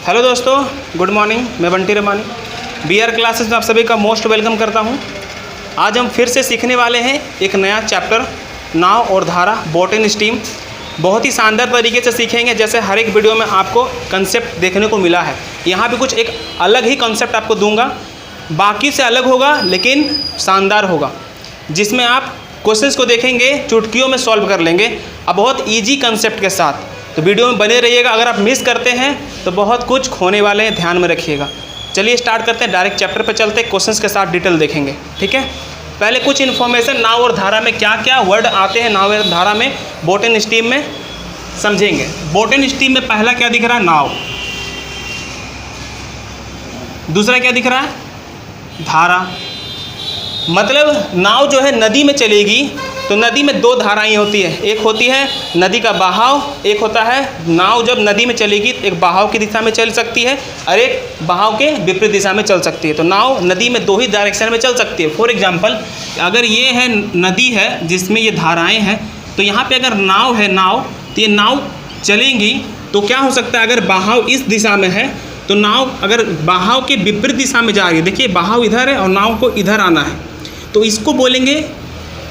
Hello दोस्तों, good morning. मैं Bunty Ramani BR classes में आप सभी का मोस्ट वेलकम करता हूं। आज हम फिर से सीखने वाले हैं एक नया चैप्टर, नाव और धारा, बोट एंड स्टीम। बहुत ही शानदार तरीके से सीखेंगे, जैसे हर एक वीडियो में आपको कंसेप्ट देखने को मिला है। यहाँ भी कुछ एक अलग ही कंसेप्ट आपको दूंगा, बाकी से अलग होगा लेकिन शानदार होगा, जिसमें आप क्वेश्चंस को देखेंगे, चुटकियों में सॉल्व कर लेंगे, अब बहुत ईजी कंसेप्ट के साथ। तो वीडियो में बने रहिएगा। अगर आप मिस करते हैं तो बहुत कुछ खोने वाले हैं, ध्यान में रखिएगा। चलिए स्टार्ट करते हैं, डायरेक्ट चैप्टर पे चलते हैं, क्वेश्चंस के साथ डिटेल देखेंगे। ठीक है, पहले कुछ इन्फॉर्मेशन नाव और धारा में क्या क्या वर्ड आते हैं, नाव और धारा में, बोट एंड स्टीम में समझेंगे। बोट एंड स्टीम में पहला क्या दिख रहा है? नाव। दूसरा क्या दिख रहा है? धारा। मतलब नाव जो है नदी में चलेगी तो नदी में दो धाराएं होती है, एक होती है नदी का बहाव, एक होता है नाव जब नदी में चलेगी तो एक बहाव की दिशा में चल सकती है और एक बहाव के विपरीत दिशा में चल सकती है। तो नाव नदी में दो ही डायरेक्शन में चल सकती है। फॉर एग्जांपल, अगर ये है नदी है जिसमें ये धाराएं हैं, तो यहाँ पे अगर नाव है, नाव, तो ये नाव चलेंगी तो क्या हो सकता है, अगर बहाव इस दिशा में है तो नाव अगर बहाव के विपरीत दिशा में जा रही है, देखिए बहाव इधर है और नाव को इधर आना है, तो इसको बोलेंगे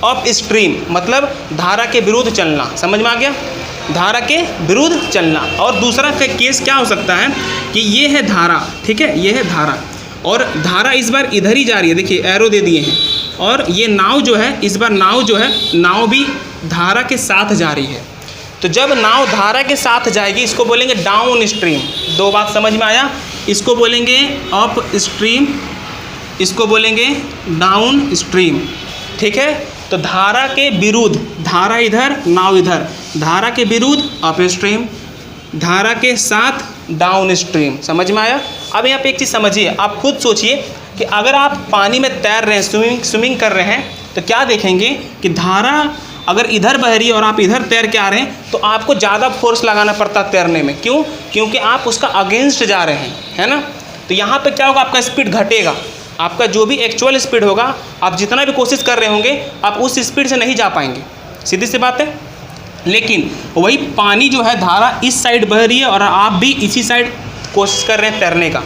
अप स्ट्रीम, मतलब धारा के विरुद्ध चलना। समझ में आ गया? धारा के विरुद्ध चलना। और दूसरा केस क्या हो सकता है कि ये है धारा, ठीक है, ये है धारा और धारा इस बार इधर ही जा रही है, देखिए एरो दे दिए हैं, और ये नाव जो है, इस बार नाव जो है, नाव भी धारा के साथ जा रही है। तो जब नाव धारा के साथ जाएगी इसको बोलेंगे डाउन स्ट्रीम। दो बात समझ में आया? इसको बोलेंगे अप स्ट्रीम, इसको बोलेंगे डाउन स्ट्रीम। ठीक है, तो धारा के विरुद्ध, धारा इधर, नाव इधर, धारा के विरुद्ध अप स्ट्रीम, धारा के साथ डाउन स्ट्रीम। समझ में आया? अब यहाँ पे एक चीज़ समझिए, आप खुद सोचिए कि अगर आप पानी में तैर रहे हैं, स्विमिंग कर रहे हैं, तो क्या देखेंगे कि धारा अगर इधर बह रही है और आप इधर तैर के आ रहे हैं तो आपको ज़्यादा फोर्स लगाना पड़ता है तैरने में। क्यों? क्योंकि आप उसका अगेंस्ट जा रहे हैं, है ना। तो यहाँ पे क्या होगा, आपका स्पीड घटेगा, आपका जो भी एक्चुअल स्पीड होगा, आप जितना भी कोशिश कर रहे होंगे आप उस स्पीड से नहीं जा पाएंगे, सीधी सी बात है। लेकिन वही पानी जो है, धारा इस साइड बह रही है और आप भी इसी साइड कोशिश कर रहे हैं तैरने का,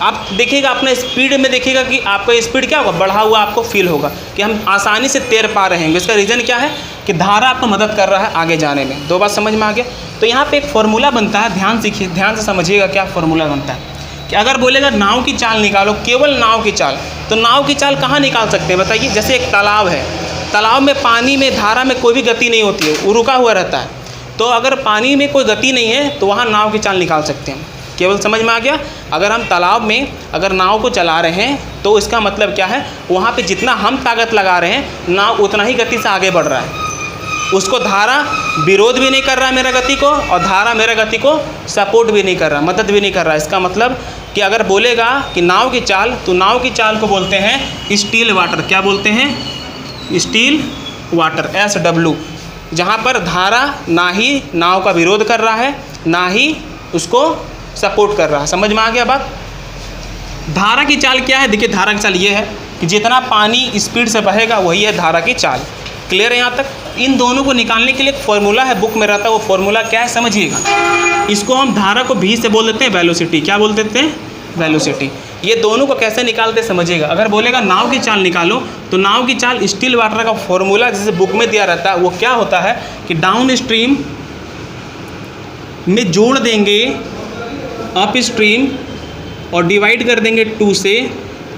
आप देखिएगा अपने स्पीड में, देखिएगा कि आपका स्पीड क्या होगा, बढ़ा हुआ आपको फील होगा कि हम आसानी से तैर पा रहे हैं। इसका रीज़न क्या है कि धारा आपको मदद कर रहा है आगे जाने में। दो बात समझ में आ गया? तो यहाँ पे एक फॉर्मूला बनता है, ध्यान सीखिए, ध्यान से समझिएगा क्या फॉर्मूला बनता है कि अगर बोलेगा नाव की चाल निकालो, केवल नाव की चाल, तो नाव की चाल कहाँ निकाल सकते हैं बताइए? जैसे एक तालाब है, तालाब में पानी में, धारा में कोई भी गति नहीं होती है, वो रुका हुआ रहता है। तो अगर पानी में कोई गति नहीं है तो वहाँ नाव की चाल निकाल सकते हैं। केवल समझ में आ गया? अगर हम तालाब में अगर नाव को चला रहे हैं तो इसका मतलब क्या है, वहाँ पे जितना हम ताकत लगा रहे हैं नाव उतना ही गति से आगे बढ़ रहा है। उसको धारा विरोध भी नहीं कर रहा है मेरा गति को, और धारा मेरा गति को सपोर्ट भी नहीं कर रहा, मदद भी नहीं कर रहा। इसका मतलब कि अगर बोलेगा कि नाव की चाल, तो नाव की चाल को बोलते हैं स्टील वाटर। क्या बोलते हैं? स्टील वाटर, SW, जहाँ पर धारा ना ही नाव का विरोध कर रहा है ना ही उसको सपोर्ट कर रहा है। समझ में आ गया बात? धारा की चाल क्या है? देखिए धारा की चाल ये है कि जितना पानी स्पीड से बहेगा वही है धारा की चाल। क्लियर है यहाँ तक? इन दोनों को निकालने के लिए एक फॉर्मूला है, बुक में रहता है, वो फॉर्मूला क्या है समझिएगा। इसको हम धारा को भी से बोल देते हैं वेलोसिटी। क्या बोल देते हैं? वेलोसिटी। ये दोनों को कैसे निकालते समझिएगा। अगर बोलेगा नाव की चाल निकालो, तो नाव की चाल स्टील वाटर का फॉर्मूला जैसे बुक में दिया रहता है, वो क्या होता है कि डाउन स्ट्रीम में जोड़ देंगे अप स्ट्रीम और डिवाइड कर देंगे 2 से,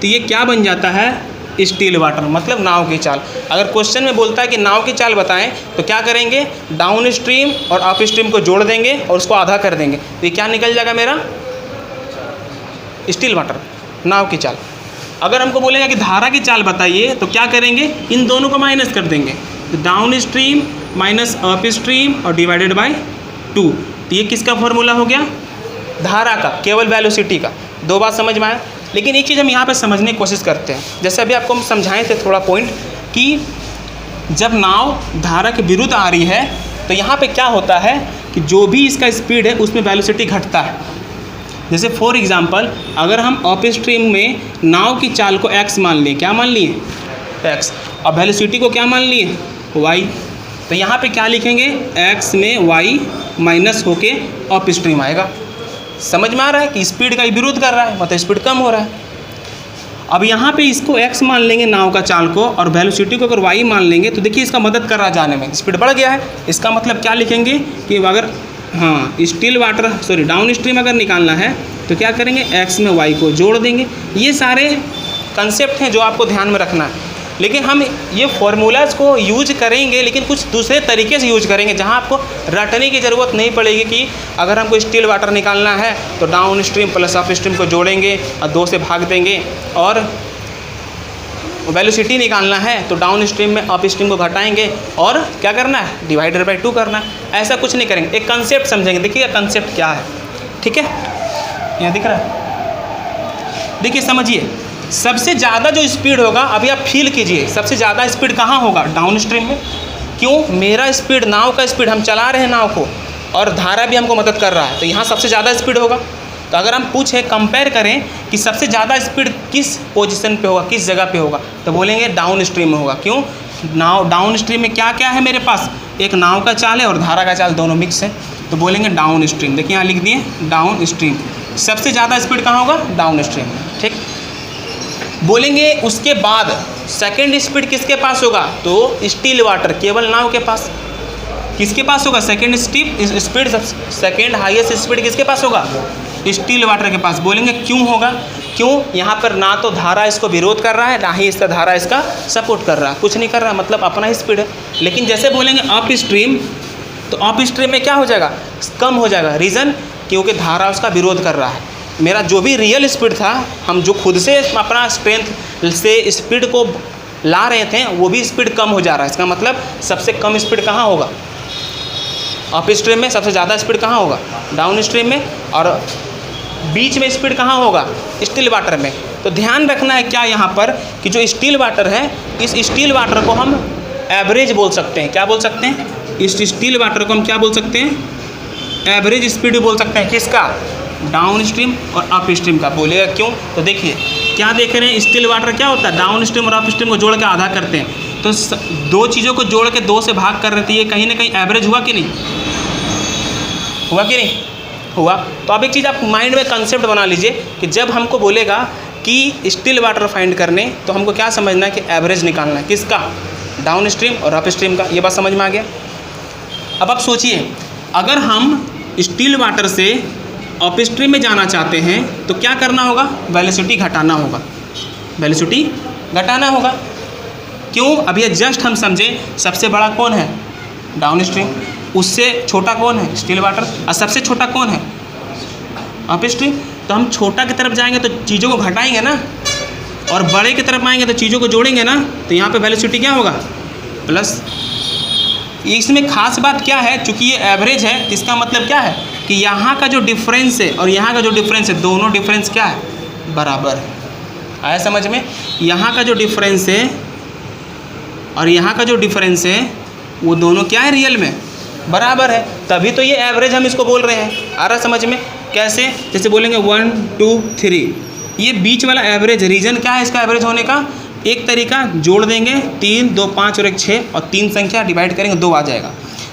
तो ये क्या बन जाता है? स्टील वाटर, मतलब नाव की चाल। अगर क्वेश्चन में बोलता है कि नाव की चाल बताएं, तो क्या करेंगे? डाउन स्ट्रीम और अप स्ट्रीम को जोड़ देंगे और उसको आधा कर देंगे, तो ये क्या निकल जाएगा मेरा? स्टील वाटर, नाव की चाल। अगर हमको बोलेगा कि धारा की चाल बताइए, तो क्या करेंगे? इन दोनों को माइनस कर देंगे, तो down stream minus up stream और डिवाइडेड बाई 2। तो ये किसका फॉर्मूला हो गया? धारा का, केवल वेलोसिटी का। दो बात समझ में आया? लेकिन एक चीज़ हम यहाँ पे समझने की कोशिश करते हैं, जैसे अभी आपको हम समझाए थे थोड़ा पॉइंट, कि जब नाव धारा के विरुद्ध आ रही है तो यहाँ पे क्या होता है कि जो भी इसका स्पीड है उसमें वेलोसिटी घटता है। जैसे फॉर एग्जांपल, अगर हम अप स्ट्रीम में नाव की चाल को x मान लिए, क्या मान लिए? x, और वेलोसिटी को क्या मान लिए? y। तो यहाँ पे क्या लिखेंगे? x में y माइनस होके अप स्ट्रीम आएगा। समझ में आ रहा है कि स्पीड का विरोध कर रहा है, मतलब स्पीड कम हो रहा है। अब यहाँ पे इसको x मान लेंगे नाव का चाल को, और वेलोसिटी को अगर y मान लेंगे तो देखिए इसका मदद कर रहा है जाने में, स्पीड बढ़ गया है। इसका मतलब क्या लिखेंगे कि अगर स्टिल वाटर डाउन स्ट्रीम अगर निकालना है तो क्या करेंगे, x में y को जोड़ देंगे। ये सारे कंसेप्ट हैं जो आपको ध्यान में रखना है। लेकिन हम ये फार्मूलाज को यूज करेंगे, लेकिन कुछ दूसरे तरीके से यूज करेंगे, जहाँ आपको रटने की ज़रूरत नहीं पड़ेगी कि अगर हमको स्टिल वाटर निकालना है तो down stream plus up stream को जोड़ेंगे और 2 से भाग देंगे, और वेलोसिटी निकालना है तो डाउन स्ट्रीम में अप स्ट्रीम को घटाएंगे और क्या करना है, डिवाइडेड बाई 2 करना है। ऐसा कुछ नहीं करेंगे, एक कंसेप्ट समझेंगे। देखिए कंसेप्ट क्या है, ठीक है, यहाँ दिख रहा है, देखिए समझिए। सबसे ज़्यादा जो स्पीड होगा, अभी आप फील कीजिए, सबसे ज़्यादा स्पीड कहाँ होगा, डाउन स्ट्रीम में। क्यों, मेरा स्पीड, नाव का स्पीड, हम चला रहे हैं नाव को और धारा भी हमको मदद कर रहा है, तो यहाँ सबसे ज़्यादा स्पीड होगा। तो अगर हम पूछें, कंपेयर करें कि सबसे ज़्यादा स्पीड किस पोजीशन पे होगा, किस जगह पे होगा, तो बोलेंगे डाउन स्ट्रीम में होगा। क्यों, नाव डाउन स्ट्रीम में क्या क्या है मेरे पास, एक नाव का चाल है और धारा का चाल, दोनों मिक्स है, तो बोलेंगे डाउन स्ट्रीम। देखिए यहाँ लिख दिए डाउन स्ट्रीम, सबसे ज़्यादा स्पीड कहाँ होगा, डाउन स्ट्रीम में, ठीक। बोलेंगे उसके बाद सेकेंड स्पीड किसके पास होगा, तो स्टिल वाटर, केवल नाव के पास। किसके पास होगा second speed, second highest speed किसके पास होगा, स्टिल वाटर के पास। बोलेंगे क्यों होगा, क्यों, यहाँ पर ना तो धारा इसको विरोध कर रहा है, ना ही इसका धारा इसका सपोर्ट कर रहा है, कुछ नहीं कर रहा है, मतलब अपना ही स्पीड है। लेकिन जैसे बोलेंगे अप स्ट्रीम, तो अप स्ट्रीम में क्या हो जाएगा, कम हो जाएगा। रीज़न, क्योंकि धारा उसका विरोध कर रहा है। मेरा जो भी रियल स्पीड था, हम जो खुद से अपना स्ट्रेंथ से स्पीड को ला रहे थे, वो भी स्पीड कम हो जा रहा है। इसका मतलब सबसे कम स्पीड कहाँ होगा, अप स्ट्रीम में। सबसे ज़्यादा स्पीड कहाँ होगा, डाउन स्ट्रीम में। और बीच में स्पीड कहाँ होगा, स्टिल वाटर में। तो ध्यान रखना है क्या यहाँ पर कि जो स्टिल वाटर है, इस स्टिल वाटर को हम एवरेज बोल सकते हैं। क्या बोल सकते हैं, इस स्टिल वाटर को हम क्या बोल सकते हैं, एवरेज स्पीड बोल सकते हैं। किसका, डाउन स्ट्रीम और अप स्ट्रीम का। बोलेगा क्यों, तो देखिए क्या देख रहे हैं, स्टिल वाटर क्या होता है, डाउन स्ट्रीम और अप स्ट्रीम को जोड़ के आधा करते हैं। तो दो चीज़ों को जोड़ के 2 से भाग कर रहे थे, ये कहीं ना कहीं एवरेज हुआ कि नहीं, हुआ कि नहीं हुआ। तो अब एक चीज़ आप माइंड में कंसेप्ट बना लीजिए कि जब हमको बोलेगा कि स्टिल वाटर फाइंड करने, तो हमको क्या समझना है कि एवरेज निकालना है। किसका, डाउन स्ट्रीम और अप स्ट्रीम का। ये बात समझ में आ गया। अब आप सोचिए, अगर हम स्टिल वाटर से अप स्ट्रीम में जाना चाहते हैं तो क्या करना होगा, वेलोसिटी घटाना होगा, वेलोसिटी घटाना होगा। क्यों, अब ये जस्ट हम समझे, सबसे बड़ा कौन है, डाउन स्ट्रीम, उससे छोटा कौन है, स्टिल वाटर, और सबसे छोटा कौन है, अप स्ट्रीम। तो हम छोटा की तरफ जाएंगे तो चीज़ों को घटाएंगे ना, और बड़े की तरफ आएंगे तो चीज़ों को जोड़ेंगे ना, तो यहाँ पे वेलोसिटी क्या होगा, प्लस। इसमें खास बात क्या है, चूँकि ये एवरेज है, इसका मतलब क्या है कि यहाँ का जो डिफरेंस है और यहाँ का जो डिफरेंस है, दोनों डिफरेंस क्या है, बराबर है। आया समझ में, यहाँ का जो डिफरेंस है और यहाँ का जो डिफरेंस है, वो दोनों क्या है, रियल में बराबर है। तभी तो ये एवरेज हम इसको बोल रहे हैं। आ रहा समझ में, कैसे, जैसे बोलेंगे 1 2 3, ये बीच वाला एवरेज। रीज़न क्या है इसका एवरेज होने का, एक तरीका जोड़ देंगे 3 2 5 और 1 6, और 3 संख्या डिवाइड करेंगे 2 आ जाएगा।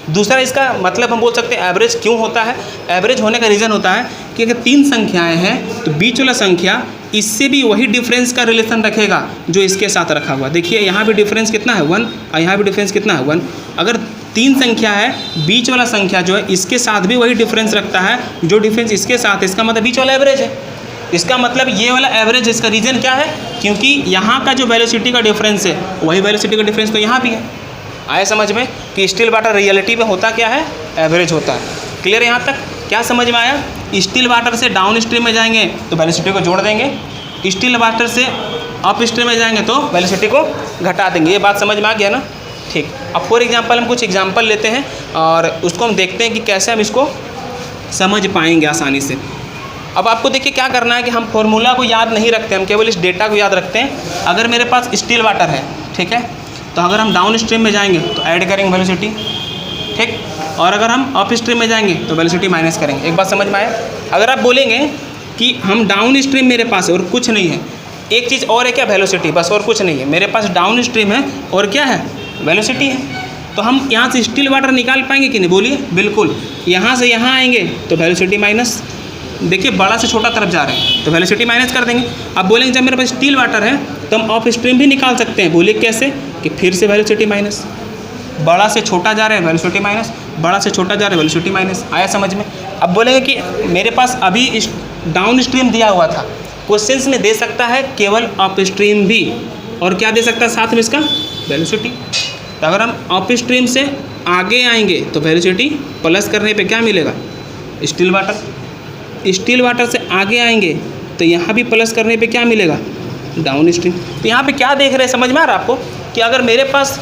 दूसरा इसका मतलब हम बोल सकते हैं एवरेज क्यों होता है। एवरेज होने का रीज़न होता है कि अगर 3 संख्याएं हैं तो बीच वाला संख्या इससे भी वही डिफरेंस का रिलेशन रखेगा जो इसके साथ रखा हुआ। देखिए यहाँ भी डिफरेंस कितना है 1, और यहाँ भी डिफरेंस कितना है 1। अगर 3 संख्या है, बीच वाला संख्या जो है इसके साथ भी वही डिफरेंस रखता है जो डिफरेंस इसके साथ, इसका मतलब बीच वाला एवरेज है। इसका मतलब ये वाला एवरेज, इसका रीज़न क्या है, क्योंकि यहाँ का जो वेलोसिटी का डिफरेंस है वही वेलोसिटी का डिफरेंस तो यहाँ भी है। आए समझ में कि स्टिल वाटर रियलिटी में होता क्या है, एवरेज होता है। क्लियर है यहाँ तक, क्या समझ में आया। स्टिल वाटर से डाउन स्ट्रीम में जाएंगे तो वेलोसिटी को जोड़ देंगे, स्टिल वाटर से अप स्ट्रीम में जाएंगे तो वेलोसिटी को घटा देंगे। ये बात समझ में आ गया ना, ठीक। अब फॉर एग्जांपल हम कुछ एग्जांपल लेते हैं और उसको हम देखते हैं कि कैसे हम इसको समझ पाएंगे आसानी से। अब आपको देखिए क्या करना है कि हम फॉर्मूला को याद नहीं रखते, हम केवल इस डेटा को याद रखते हैं। अगर मेरे पास स्टिल वाटर है, ठीक है, तो अगर हम डाउन स्ट्रीम में जाएंगे तो ऐड करेंगे वेलोसिटी, ठीक, और अगर हम अप स्ट्रीम में जाएंगे तो वेलोसिटी माइनस करेंगे। एक बात समझ में आया। अगर आप बोलेंगे कि हम डाउन स्ट्रीम मेरे पास है और कुछ नहीं है, एक चीज़ और है क्या, वेलोसिटी, बस और कुछ नहीं है, मेरे पास डाउन स्ट्रीम है और क्या है, वेलोसिटी है, तो हम यहाँ से स्टिल वाटर निकाल पाएंगे कि नहीं, बोलिए। बिल्कुल, यहाँ से यहाँ आएंगे तो वेलोसिटी माइनस, देखिए बड़ा से छोटा तरफ जा रहे हैं तो वेलोसिटी माइनस कर देंगे। अब बोलेंगे जब मेरे पास स्टिल वाटर है तो हम ऑफ स्ट्रीम भी निकाल सकते हैं। बोलिए कैसे? कि फिर से वेलोसिटी माइनस, बड़ा से छोटा जा रहे हैं वेलोसिटी माइनस, बड़ा से छोटा जा रहा है वेलोसिटी माइनस। आया समझ में? अब बोलेंगे कि मेरे पास अभी डाउन स्ट्रीम दिया हुआ था, क्वेश्चंस में दे सकता है केवल अप स्ट्रीम भी, और क्या दे सकता है साथ में इसका? वेलोसिटी। तो अगर हम अप स्ट्रीम से आगे आएंगे तो वेलोसिटी प्लस करने पे क्या मिलेगा? Still water. स्टिल वाटर से आगे आएंगे तो यहाँ भी प्लस करने पे क्या मिलेगा? Down stream. तो यहाँ पे क्या देख रहे हैं, समझ में आ रहा है आपको? कि अगर मेरे पास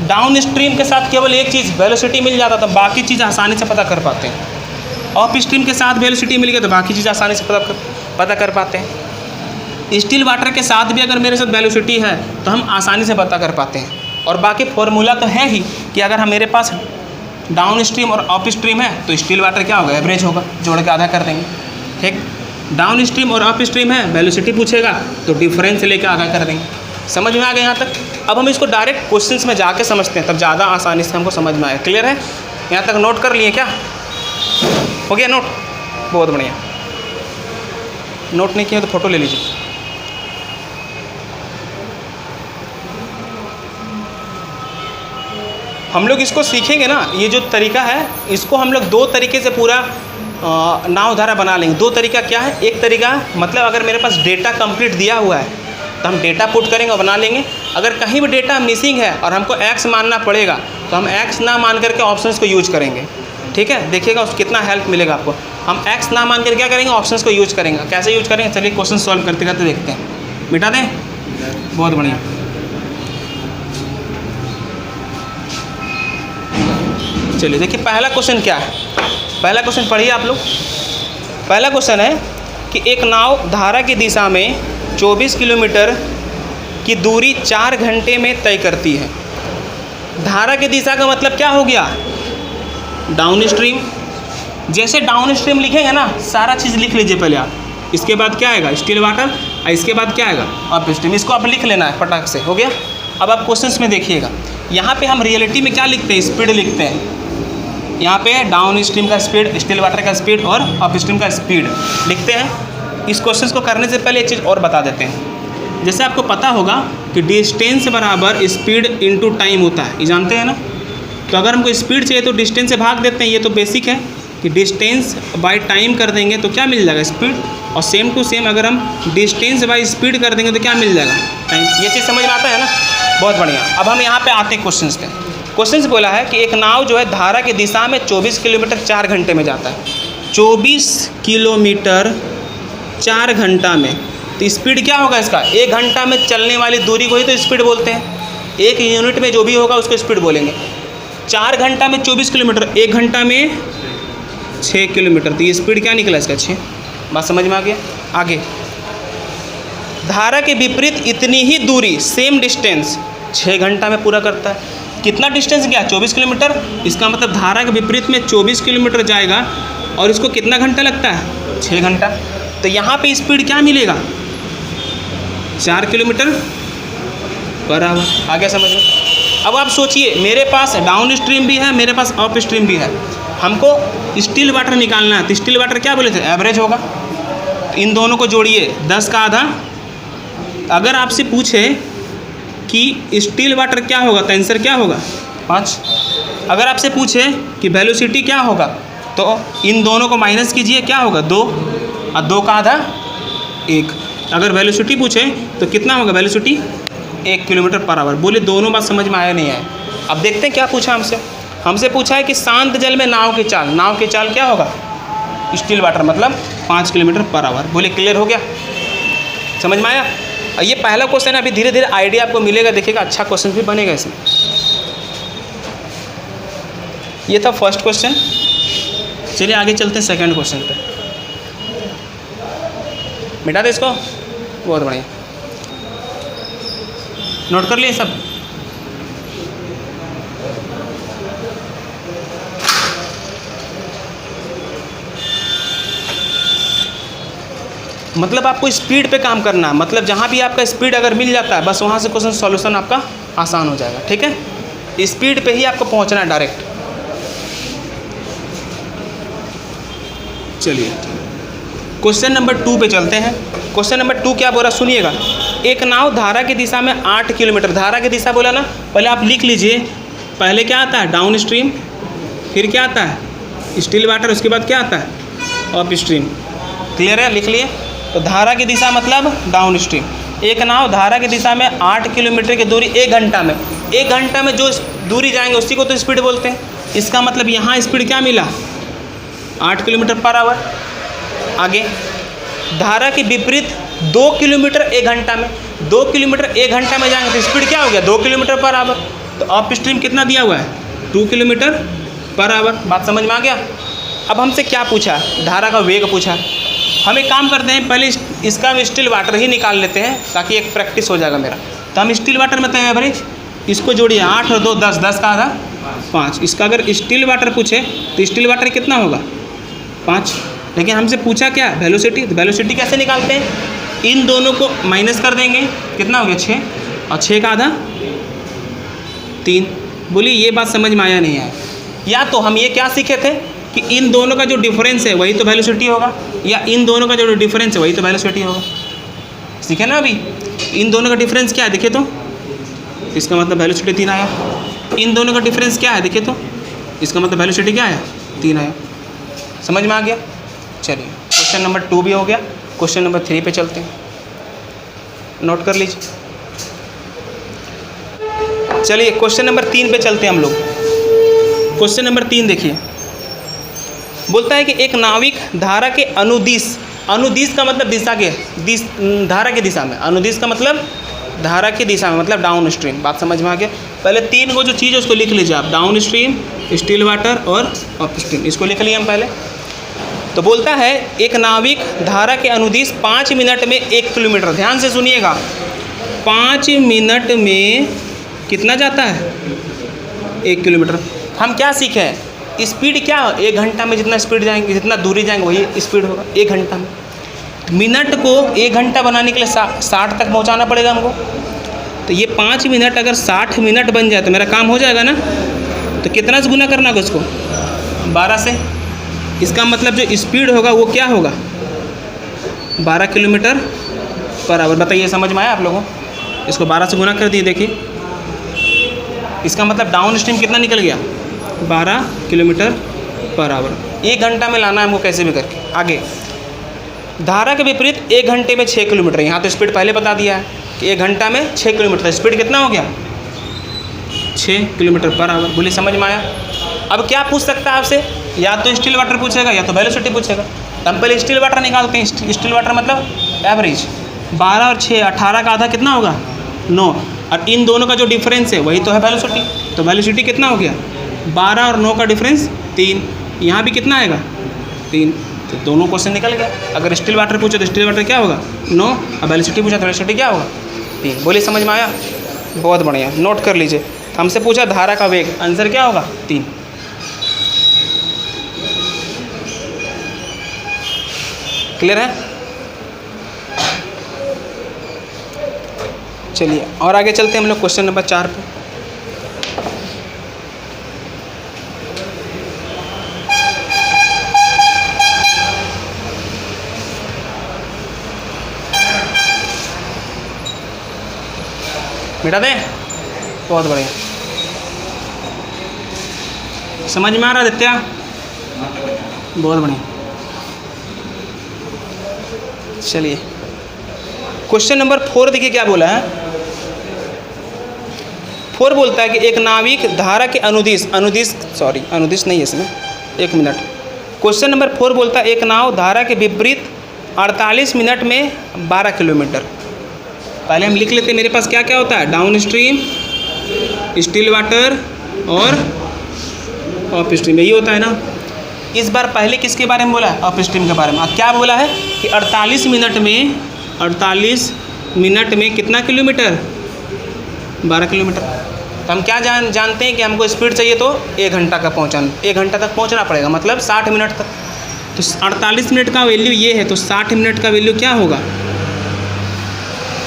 डाउन स्ट्रीम के साथ केवल एक चीज़ वेलोसिटी मिल जाता तो बाकी चीज़ आसानी से पता कर पाते हैं। अप स्ट्रीम के साथ वेलोसिटी मिल गया तो बाकी चीज़ आसानी से पता कर पाते हैं। स्टिल वाटर के साथ भी अगर मेरे साथ वेलोसिटी है तो हम आसानी से पता कर पाते हैं। और बाकी फॉर्मूला तो है ही कि अगर हम मेरे पास डाउन स्ट्रीम और अप स्ट्रीम है तो स्टिल वाटर क्या होगा? एवरेज होगा, जोड़ के आधा कर देंगे। ठीक, डाउन स्ट्रीम और अप स्ट्रीम है, वेलोसिटी पूछेगा तो डिफरेंस लेके आधा कर देंगे। समझ में आ गया यहाँ तक? अब हम इसको डायरेक्ट क्वेश्चंस में जाके समझते हैं, तब ज़्यादा आसानी से हमको समझ में आए। क्लियर है? यहाँ तक नोट कर लिए क्या? हो गया नोट? बहुत बढ़िया। नोट नहीं किया तो फोटो ले लीजिए। हम लोग इसको सीखेंगे ना, ये जो तरीका है इसको हम लोग दो तरीके से पूरा नाव धारा बना लेंगे। दो तरीका क्या है? एक तरीका मतलब अगर मेरे पास डेटा कंप्लीट दिया हुआ है तो हम डेटा पुट करेंगे और बना लेंगे। अगर कहीं भी डेटा मिसिंग है और हमको एक्स मानना पड़ेगा तो हम एक्स ना मान करके ऑप्शंस को यूज करेंगे। ठीक है, देखिएगा उस कितना हेल्प मिलेगा आपको। हम एक्स ना मान कर क्या करेंगे? ऑप्शंस को यूज करेंगे। कैसे यूज करेंगे? चलिए क्वेश्चन सॉल्व करते करते देखते हैं। मिटा दें? बहुत बढ़िया। चलिए देखिए पहला क्वेश्चन क्या है। पहला क्वेश्चन पढ़िए आप लोग। पहला क्वेश्चन है कि एक नाव धारा की दिशा में 24 किलोमीटर की दूरी 4 घंटे में तय करती है। धारा की दिशा का मतलब क्या हो गया? Down stream. जैसे डाउन स्ट्रीम लिखेंगे ना, सारा चीज़ लिख लीजिए पहले आप। इसके बाद क्या आएगा? Still water. और इसके बाद क्या आएगा? Up stream. इसको आप लिख लेना है फटाक से। हो गया? अब आप क्वेश्चंस में देखिएगा, यहाँ पे हम रियलिटी में क्या लिखते हैं? स्पीड लिखते हैं। यहाँ पे डाउन स्ट्रीम का स्पीड, स्टिल वाटर का स्पीड और अप स्ट्रीम का स्पीड लिखते हैं। इस क्वेश्चन को करने से पहले एक चीज़ और बता देते हैं। जैसे आपको पता होगा कि डिस्टेंस बराबर स्पीड इनटू टाइम होता है, ये जानते हैं ना? तो अगर हमको स्पीड चाहिए तो डिस्टेंस से भाग देते हैं। ये तो बेसिक है कि डिस्टेंस बाय टाइम कर देंगे तो क्या मिल जाएगा? स्पीड। और सेम टू सेम अगर हम डिस्टेंस बाय स्पीड कर देंगे तो क्या मिल जाएगा? टाइम। ये चीज़ समझ में आता है ना? बहुत बढ़िया। अब हम यहाँ पे आते हैं क्वेश्चंस पे। क्वेश्चंस बोला है कि एक नाव जो है धारा की दिशा में 24 किलोमीटर 4 घंटे में जाता है। 24 किलोमीटर 4 घंटा में, तो स्पीड क्या होगा इसका? 1 घंटा में चलने वाली दूरी को ही तो स्पीड बोलते हैं। 1 यूनिट में जो भी होगा उसको स्पीड बोलेंगे। 4 घंटा में 24 किलोमीटर, 1 घंटा में 6 किलोमीटर, तो ये स्पीड क्या निकला इसका? 6। बात समझ में आ गया? आगे, धारा के विपरीत इतनी ही दूरी, सेम डिस्टेंस 6 घंटा में पूरा करता है। कितना डिस्टेंस गया? 24 किलोमीटर। इसका मतलब धारा के विपरीत में 24 किलोमीटर जाएगा और इसको कितना घंटा लगता है? 6 घंटा। तो यहाँ पे स्पीड क्या मिलेगा? 4 किलोमीटर पर आवर। आ गया समझ में? अब आप सोचिए, मेरे पास डाउन स्ट्रीम भी है, मेरे पास अप स्ट्रीम भी है। हमको स्टिल वाटर निकालना है तो स्टिल वाटर क्या बोले थे? एवरेज होगा। इन दोनों को जोड़िए, 10 का आधा। अगर आपसे पूछे कि स्टिल वाटर क्या होगा तो आंसर क्या होगा? 5। अगर आपसे पूछे कि वेलोसिटी क्या होगा तो इन दोनों को माइनस कीजिए, क्या होगा? 2। और 2 का आधा 1। अगर वेलोसिटी पूछे तो कितना होगा वेलोसिटी? 1 kilometre per hour. बोले दोनों बात समझ में आया नहीं आया? अब देखते हैं क्या पूछा हमसे। हमसे पूछा है कि शांत जल में नाव की चाल, नाव की चाल क्या होगा? स्टिल वाटर, मतलब 5 किलोमीटर पर आवर। बोले क्लियर हो गया? समझ में आया? ये पहला क्वेश्चन है, अभी धीरे धीरे आइडिया आपको मिलेगा, देखिएगा अच्छा क्वेश्चन भी बनेगा इसमें। ये था फर्स्ट क्वेश्चन। चलिए आगे चलते हैं सेकंड क्वेश्चन पे। मिटा दे इसको। बहुत बढ़िया, नोट कर लिए सब? मतलब आपको स्पीड पे काम करना है। मतलब जहाँ भी आपका स्पीड अगर मिल जाता है बस वहाँ से क्वेश्चन सॉल्यूशन आपका आसान हो जाएगा। ठीक है, स्पीड पे ही आपको पहुँचना है डायरेक्ट। चलिए क्वेश्चन नंबर 2 पे चलते हैं। क्वेश्चन नंबर 2 क्या बोला सुनिएगा। एक नाव धारा की दिशा में 8 किलोमीटर, धारा की दिशा बोला ना, पहले आप लिख लीजिए। पहले क्या आता है डाउन स्ट्रीम, फिर क्या आता है स्टिल वाटर, उसके बाद क्या आता है अप स्ट्रीम। क्लियर है, लिख लिए। तो धारा की दिशा मतलब डाउन स्ट्रीम। एक नाव धारा की दिशा में 8 किलोमीटर की दूरी 1 घंटा में, 1 घंटा में जो दूरी जाएंगे उसी को तो स्पीड बोलते हैं। इसका मतलब यहाँ स्पीड क्या मिला 8 किलोमीटर पर आवर। आगे धारा के विपरीत 2 किलोमीटर 1 घंटा में, 2 किलोमीटर 1 घंटा में जाएंगे तो स्पीड क्या हो गया 2 किलोमीटर पर आवर। तो अप स्ट्रीम कितना दिया हुआ है 2 किलोमीटर पर आवर। बात समझ में आ गया। अब हमसे क्या पूछा, धारा का वेग पूछा। हम एक काम करते हैं, पहले इसका स्टिल वाटर ही निकाल लेते हैं ताकि एक प्रैक्टिस हो जाएगा मेरा। तो हम स्टिल वाटर में तय एवरेज, इसको जोड़िए 8 और 2 10, 10 का आधा 5। इसका अगर स्टिल वाटर पूछे तो स्टिल वाटर कितना होगा 5। लेकिन हमसे पूछा क्या वेलोसिटी, तो वेलोसिटी कैसे निकालते हैं, इन दोनों को माइनस कर देंगे, कितना हो गया 6, और 6 का आधा 3। बोलिए ये बात समझ में आया नहीं आया। या तो हम ये क्या सीखे थे कि इन दोनों का जो डिफरेंस है वही तो वेलोसिटी होगा, या इन दोनों का जो डिफरेंस है वही तो वेलोसिटी होगा। सीखे ना अभी, इन दोनों का डिफरेंस क्या है देखे तो, इसका मतलब वेलोसिटी 3 आया। इन दोनों का डिफरेंस क्या है देखे तो, इसका मतलब वेलोसिटी क्या है 3 आया। समझ में आ गया। चलिए क्वेश्चन नंबर 2 भी हो गया। क्वेश्चन नंबर 3 पे चलते हैं, नोट कर लीजिए। चलिए क्वेश्चन नंबर 3 पे चलते हैं हम लोग। क्वेश्चन नंबर 3 देखिए, बोलता है कि एक नाविक धारा के अनुदिश, अनुदिश का मतलब दिशा के धारा की दिशा में, अनुदिश का मतलब धारा की दिशा में मतलब डाउन स्ट्रीम। बात समझ में आ गया। पहले 3 को जो चीज़ है उसको लिख लीजिए आप, डाउन स्ट्रीम, स्टिल वाटर और अप स्ट्रीम, इसको लिख लिए हम पहले। तो बोलता है एक नाविक धारा के अनुदिश 5 मिनट में 1 किलोमीटर, ध्यान से सुनिएगा, 5 मिनट में कितना जाता है 1 किलोमीटर। हम क्या सीखे हैं, स्पीड क्या हो 1 घंटा में जितना स्पीड जाएंगे, जितना दूरी जाएंगे वही स्पीड होगा 1 घंटा में। मिनट को 1 घंटा बनाने के लिए 60 तक पहुंचाना पड़ेगा हमको। तो ये 5 मिनट अगर 60 मिनट बन जाए तो मेरा काम हो जाएगा ना। तो कितना से गुना करना होगा उसको 12 से। इसका मतलब जो स्पीड होगा वो क्या होगा 12 किलोमीटर पर आवर। बताइए समझ में आया आप लोगों को। इसको 12 से गुना कर दिए, देखिए इसका मतलब डाउन स्ट्रीम कितना निकल गया 12 किलोमीटर पर आवर। 1 घंटा में लाना है हमको कैसे भी करके। आगे धारा के विपरीत 1 घंटे में 6 किलोमीटर। यहाँ तो स्पीड पहले बता दिया है कि 1 घंटा में 6 किलोमीटर, स्पीड कितना हो गया 6 किलोमीटर पर आवर। बोलिए समझ में आया। अब क्या पूछ सकता है आपसे, या तो स्टिल वाटर पूछेगा या तो वेलोसिटी पूछेगा। तो हम पहले स्टिल वाटर निकालते हैं। स्टिल वाटर मतलब एवरेज, 12 और 6 18 का आधा कितना होगा 9, और इन दोनों का जो डिफरेंस है वही तो है वेलोसिटी। तो वेलोसिटी कितना हो गया 12 और 9 का डिफरेंस 3। यहाँ भी कितना आएगा 3। तो दोनों क्वेश्चन निकल गया। अगर स्टिल वाटर पूछे तो स्टिल वाटर क्या होगा 9, और वेलोसिटी पूछा तो वेलोसिटी क्या होगा 3। बोलिए समझ में आया। बहुत बढ़िया, नोट कर लीजिए। हमसे पूछा धारा का वेग, आंसर क्या होगा 3। क्लियर है। चलिए और आगे चलते हैं हम लोग क्वेश्चन नंबर 4 पे। मिटा दें, बहुत बढ़िया। समझ में आ रहा दित्या, बहुत बढ़िया। चलिए क्वेश्चन नंबर 4 देखिए क्या बोला है। 4 बोलता है कि एक नाविक धारा के अनुदिश, अनुदिश नहीं है इसमें, 1 मिनट। क्वेश्चन नंबर 4 बोलता है एक नाव धारा के विपरीत 48 मिनट में 12 किलोमीटर। पहले हम लिख लेते हैं, मेरे पास क्या क्या होता है डाउन स्ट्रीम, स्टिल वाटर और अप स्ट्रीम, यही होता है ना। इस बार पहले किसके बारे में बोला है अप स्ट्रीम के बारे में। क्या बोला है कि 48 मिनट में कितना किलोमीटर 12 किलोमीटर। तो हम क्या जानते हैं कि हमको स्पीड चाहिए तो 1 घंटा का पहुँचाना, 1 घंटा तक पहुँचना पड़ेगा, मतलब 60 मिनट तक। तो 48 मिनट का वैल्यू ये है, तो 60 मिनट का वैल्यू क्या होगा।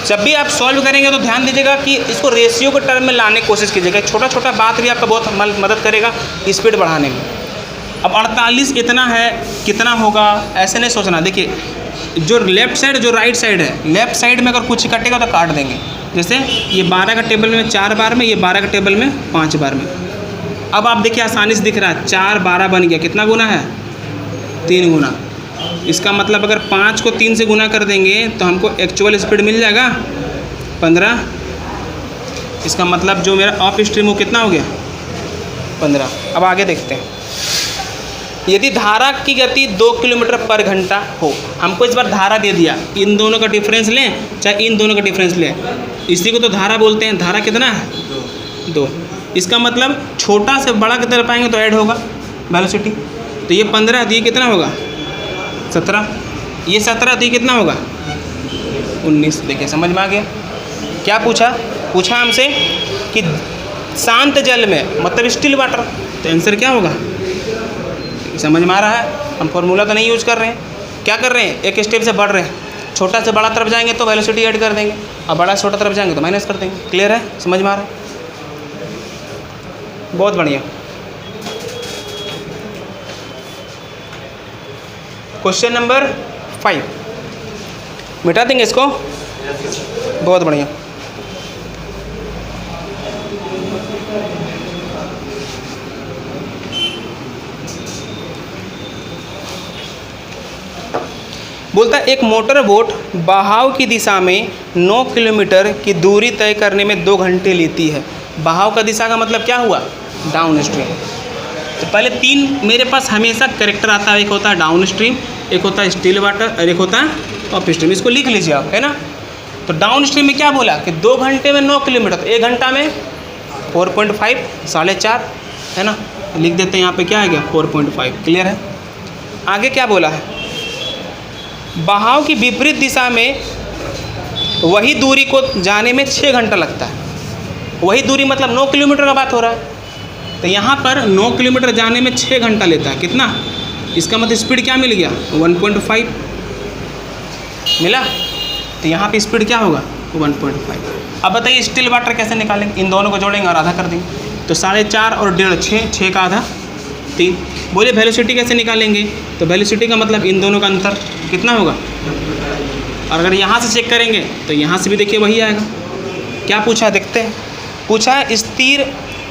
जब भी आप सॉल्व करेंगे तो ध्यान दीजिएगा कि इसको रेशियो के टर्म में लाने की कोशिश कीजिएगा। छोटा छोटा बात भी आपका बहुत मदद करेगा स्पीड बढ़ाने में। अब 48 इतना है, कितना होगा ऐसे नहीं सोचना। देखिए जो लेफ्ट साइड जो राइट साइड है, लेफ्ट साइड में अगर कुछ कटेगा तो काट देंगे। जैसे ये 12 का टेबल में 4 बार में, ये 12 का टेबल में 5 बार में। अब आप देखिए आसानी से दिख रहा है 4 12 बन गया, कितना गुना है 3 गुना। इसका मतलब अगर 5 को 3 से गुना कर देंगे तो हमको एक्चुअल स्पीड मिल जाएगा 15। इसका मतलब जो मेरा ऑफ स्ट्रीम वो कितना हो गया 15। अब आगे देखते हैं, यदि धारा की गति 2 किलोमीटर पर घंटा हो, हमको इस बार धारा दे दिया, इन दोनों का डिफरेंस लें चाहे इन दोनों का डिफरेंस लें, इसी को तो धारा बोलते हैं। धारा कितना है 2। इसका मतलब छोटा से बड़ा की तरफ आएंगे तो ऐड होगा वेलोसिटी। तो ये 15 तो ये कितना होगा 17, ये 17 तो ये कितना होगा 19। देखिए समझ में आ गया। क्या पूछा हमसे कि शांत जल में मतलब स्टिल वाटर, तो आंसर क्या होगा, समझ में आ रहा है। हम फॉर्मूला तो नहीं यूज कर रहे हैं, क्या कर रहे हैं एक स्टेप से बढ़ रहे हैं। छोटा से बड़ा तरफ जाएंगे तो वेलोसिटी ऐड कर देंगे, और बड़ा से छोटा तरफ जाएंगे तो माइनस कर देंगे। क्लियर है, समझ में आ रहा है, बहुत बढ़िया। क्वेश्चन नंबर 5 मिटा देंगे इसको, बहुत बढ़िया। बोलता एक मोटर बोट बहाव की दिशा में 9 किलोमीटर की दूरी तय करने में 2 घंटे लेती है। बहाव का दिशा का मतलब क्या हुआ डाउन स्ट्रीम। तो पहले 3 मेरे पास हमेशा करेक्टर आता है, एक होता है डाउन स्ट्रीम, एक होता है स्टिल वाटर और एक होता है अप स्ट्रीम। इसको लिख लीजिए आप, है ना। तो डाउन स्ट्रीम में क्या बोला कि 2 घंटे में 9 किलोमीटर, तो 1 घंटा में 4.5 4.5 है ना। लिख देते हैं यहाँ पे क्या आ गया 4.5। क्लियर है। आगे क्या बोला है, बहाव की विपरीत दिशा में वही दूरी को जाने में 6 घंटा लगता है। वही दूरी मतलब 9 किलोमीटर का बात हो रहा है। तो यहाँ पर 9 किलोमीटर जाने में 6 घंटा लेता है, कितना, इसका मतलब स्पीड क्या मिल गया 1.5 मिला। तो यहाँ पे स्पीड क्या होगा 1.5। अब बताइए स्टिल वाटर कैसे निकालेंगे, इन दोनों को जोड़ेंगे और आधा कर देंगे। तो 4.5 और 1.5 6 का आधा 3। बोले वेलोसिटी कैसे निकालेंगे, तो वेलोसिटी का मतलब इन दोनों का अंतर कितना होगा। और अगर यहाँ से चेक करेंगे तो यहाँ से भी देखिए वही आएगा। क्या पूछा देखते हैं, पूछा है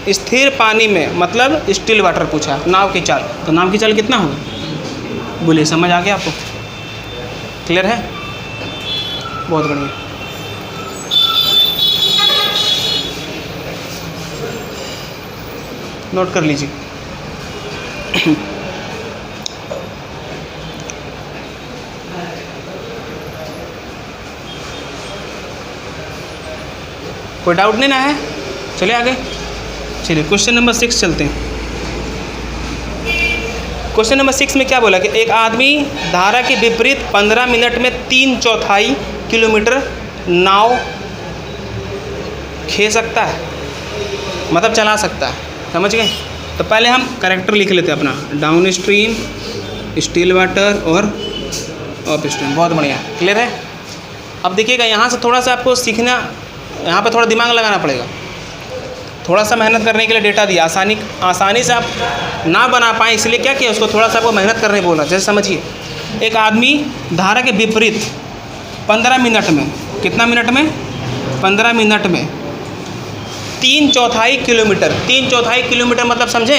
स्थिर पानी में मतलब स्टिल वाटर पूछा है, नाव की चाल। तो नाव की चाल कितना होगा, बोलिए समझ आ गया आपको, क्लियर है, बहुत बढ़िया। नोट कर लीजिए। कोई डाउट नहीं ना है, चलिए आगे। चलिए क्वेश्चन नंबर 6 चलते हैं। क्वेश्चन नंबर 6 में क्या बोला कि एक आदमी धारा के विपरीत 15 मिनट में 3/4 किलोमीटर नाव खे सकता है, मतलब चला सकता है। समझ गए। तो पहले हम करेक्टर लिख लेते हैं अपना, डाउन स्ट्रीम, स्टिल वाटर और अप स्ट्रीम। बहुत बढ़िया, क्लियर है। अब देखिएगा यहाँ से थोड़ा सा आपको सीखना, यहाँ पे थोड़ा दिमाग लगाना पड़ेगा। थोड़ा सा मेहनत करने के लिए डेटा दिया, आसानी से आप ना बना पाएँ इसलिए क्या किया, उसको थोड़ा सा आपको मेहनत करने बोल रहा। जैसे समझिए एक आदमी धारा के विपरीत 15 मिनट में, कितना मिनट में 15 मिनट में 3/4 किलोमीटर, 3/4 किलोमीटर मतलब समझे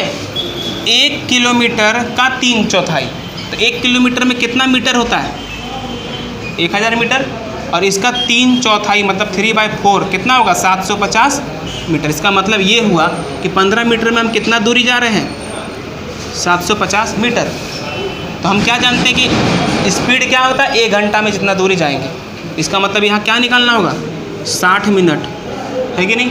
1 किलोमीटर का 3/4। तो 1 किलोमीटर में कितना मीटर होता है 1000 मीटर, और इसका 3/4 मतलब 3/4 कितना होगा 750 मीटर। इसका मतलब ये हुआ कि 15 मीटर में हम कितना दूरी जा रहे हैं 750 मीटर। तो हम क्या जानते हैं कि स्पीड क्या होता है 1 घंटा में जितना दूरी जाएंगे। इसका मतलब यहाँ क्या निकालना होगा 60 मिनट, है कि नहीं।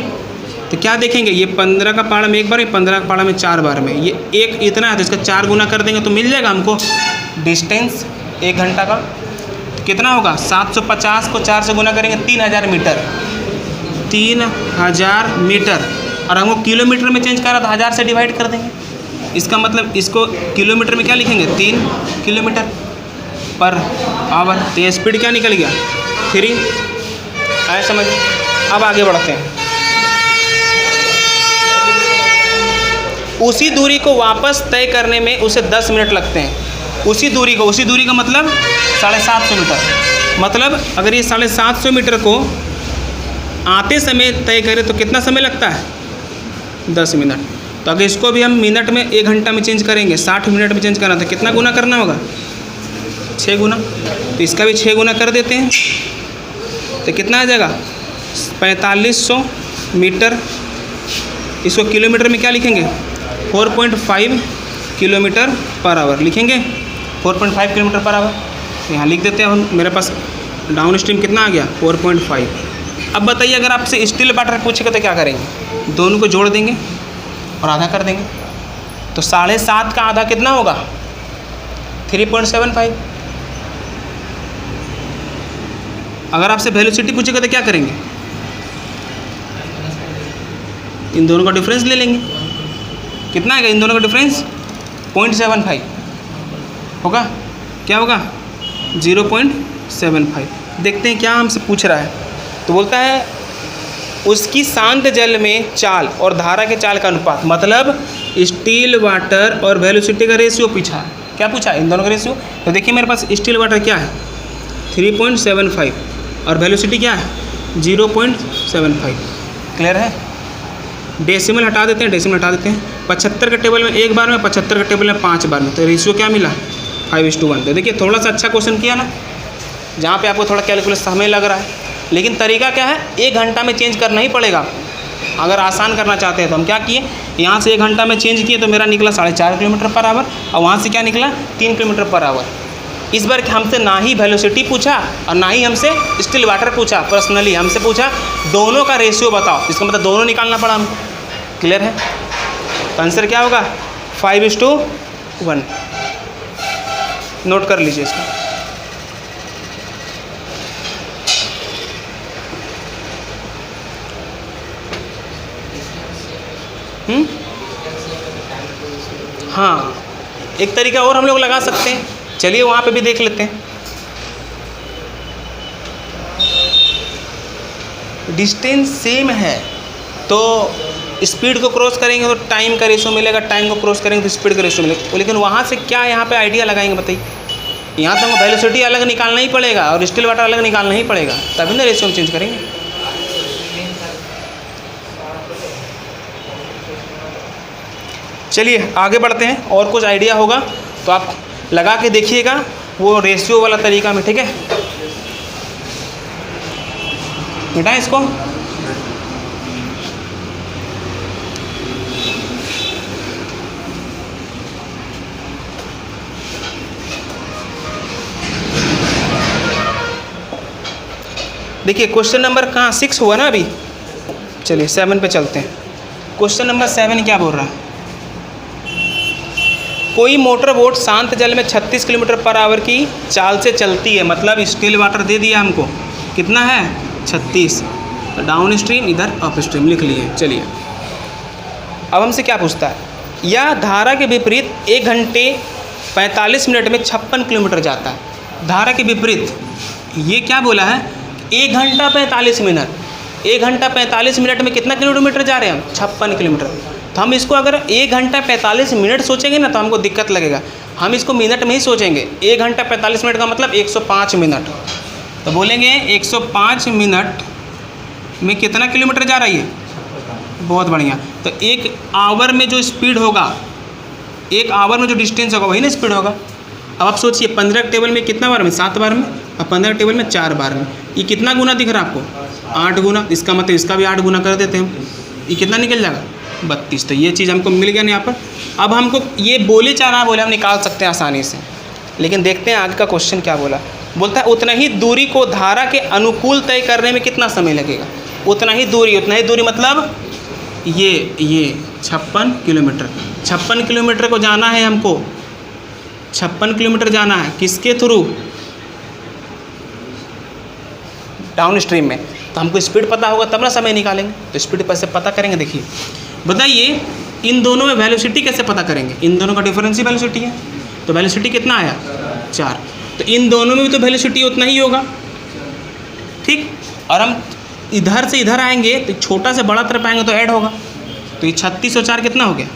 तो क्या देखेंगे, ये 15 का पारा में 1 बार, 15 का पारा में 4 बार में, ये एक इतना है तो इसका 4 गुना कर देंगे तो मिल जाएगा हमको डिस्टेंस 1 घंटा का। तो कितना होगा 750 को 4 से गुना करेंगे 3000 मीटर, 3000 मीटर। और हमको किलोमीटर में चेंज करा तो 1000 से डिवाइड कर देंगे। इसका मतलब इसको किलोमीटर में क्या लिखेंगे 3 किलोमीटर पर आवर। तो ये स्पीड क्या निकल गया 3। आए समझ। अब आगे बढ़ते हैं। उसी दूरी को वापस तय करने में उसे 10 मिनट लगते हैं। उसी दूरी का मतलब 750 मीटर। मतलब अगर ये 750 मीटर को आते समय तय करें तो कितना समय लगता है? 10 मिनट। तो अगर इसको भी हम मिनट में 1 घंटा में चेंज करेंगे, 60 मिनट में चेंज करना, तो कितना गुना करना होगा? 6 गुना। तो इसका भी 6 गुना कर देते हैं, तो कितना आ जाएगा? 4500 मीटर। इसको किलोमीटर में क्या लिखेंगे? 4.5 किलोमीटर पर आवर लिखेंगे। 4.5 किलोमीटर पर आवर यहाँ लिख देते हैं हम। मेरे पास डाउन स्ट्रीम कितना आ गया? 4.5। अब बताइए, अगर आपसे स्टिल वाटर पूछेगा तो क्या करेंगे? दोनों को जोड़ देंगे और आधा कर देंगे। तो 7.5 का आधा कितना होगा? 3.75। अगर आपसे वेलोसिटी पूछेगा तो क्या करेंगे? इन दोनों का डिफरेंस ले लेंगे। कितना आएगा इन दोनों का डिफरेंस? 0.75 होगा। क्या होगा? 0.75। देखते हैं क्या हमसे पूछ रहा है। तो बोलता है उसकी शांत जल में चाल और धारा के चाल का अनुपात, मतलब स्टिल वाटर और वेलोसिटी का रेशियो पूछा है। क्या पूछा है? इन दोनों का रेशियो। तो देखिए मेरे पास स्टिल वाटर क्या है? 3.75 और वेलोसिटी क्या है? 0.75। क्लियर है? डेसिमल हटा देते हैं, 75 के टेबल में 1 बार में, 75 के टेबल में 5 बार में, तो रेशियो क्या मिला? 5:1। तो देखिए थोड़ा सा अच्छा क्वेश्चन किया ना, जहाँ पे आपको थोड़ा कैलकुलेट समय लग रहा है, लेकिन तरीका क्या है? 1 घंटा में चेंज करना ही पड़ेगा। अगर आसान करना चाहते हैं तो हम क्या किए, यहाँ से 1 घंटा में चेंज किए तो मेरा निकला 4.5 किलोमीटर पर आवर, और वहाँ से क्या निकला? 3 किलोमीटर पर आवर। इस बार हमसे ना ही वेलोसिटी पूछा और ना ही हमसे स्टिल वाटर पूछा, पर्सनली हमसे पूछा दोनों का रेशियो बताओ। इसका मतलब दोनों निकालना पड़ा हमको। क्लियर है? तो आंसर क्या होगा? 5:1। नोट कर लीजिए इसको। हाँ, एक तरीका और हम लोग लगा सकते हैं। चलिए वहाँ पे भी देख लेते हैं। डिस्टेंस सेम है तो स्पीड को क्रॉस करेंगे तो टाइम का रेशियो मिलेगा, टाइम को क्रॉस करेंगे तो स्पीड का रेशियो मिलेगा। लेकिन वहाँ से क्या यहाँ पे आइडिया लगाएंगे बताइए? यहाँ तो हमको वेलोसिटी अलग निकालना ही पड़ेगा और स्टिल वाटर अलग निकालना ही पड़ेगा, तभी ना रेशियो में चेंज करेंगे। चलिए आगे बढ़ते हैं, और कुछ आइडिया होगा तो आप लगा के देखिएगा वो रेशियो वाला तरीका में। ठीक है, मिटाएं इसको। देखिए क्वेश्चन नंबर कहाँ 6 हुआ ना अभी, चलिए 7 पे चलते हैं। क्वेश्चन नंबर 7 क्या बोल रहा है? कोई मोटर बोट शांत जल में 36 किलोमीटर पर आवर की चाल से चलती है, मतलब स्टिल वाटर दे दिया हमको, कितना है? 36। तो डाउन स्ट्रीम इधर अप स्ट्रीम लिख लिए। चलिए अब हमसे क्या पूछता है? यह धारा के विपरीत 1 घंटे 45 मिनट में 56 किलोमीटर जाता है। धारा के विपरीत ये क्या बोला है? 1 घंटा 45 मिनट। 1 घंटा 45 मिनट में कितना किलोमीटर जा रहे हैं हम? 56 किलोमीटर। तो हम इसको अगर 1 घंटा 45 मिनट सोचेंगे ना तो हमको दिक्कत लगेगा। हम इसको मिनट में ही सोचेंगे। 1 घंटा 45 मिनट का मतलब 105 मिनट। तो बोलेंगे 105 मिनट में कितना किलोमीटर जा रही है? बहुत बढ़िया। तो 1 आवर में जो स्पीड होगा, 1 आवर में जो डिस्टेंस होगा वही ना स्पीड होगा। अब आप सोचिए 15 के टेबल में कितना बार में? 7 बार में, और 15 के टेबल में 4 बार में। ये कितना गुना दिख रहा है आपको? 8 गुना। इसका मतलब इसका भी 8 गुना कर देते हैं। ये कितना निकल जाएगा? 32। तो ये चीज़ हमको मिल गया ना यहाँ पर। अब हमको ये बोले चाहे ना बोले हम निकाल सकते हैं आसानी से, लेकिन देखते हैं आगे का क्वेश्चन क्या बोला। बोलता है उतना ही दूरी को धारा के अनुकूल तय करने में कितना समय लगेगा? उतना ही दूरी मतलब ये 56 किलोमीटर। 56 किलोमीटर को जाना है हमको, 56 किलोमीटर जाना है। किसके थ्रू? डाउन स्ट्रीम में। तो हमको स्पीड पता होगा तब ना समय निकालेंगे। तो स्पीड पर से पता करेंगे। देखिए बताइए इन दोनों में वेलोसिटी कैसे पता करेंगे? इन दोनों का डिफरेंस ही वेलोसिटी है। तो वेलोसिटी कितना आया? 4। तो इन दोनों में भी तो वेलोसिटी उतना ही होगा। ठीक, और हम इधर से इधर आएंगे तो छोटा से बड़ा तरफ आएंगे तो ऐड होगा। तो ये 36 और 4 कितना हो गया?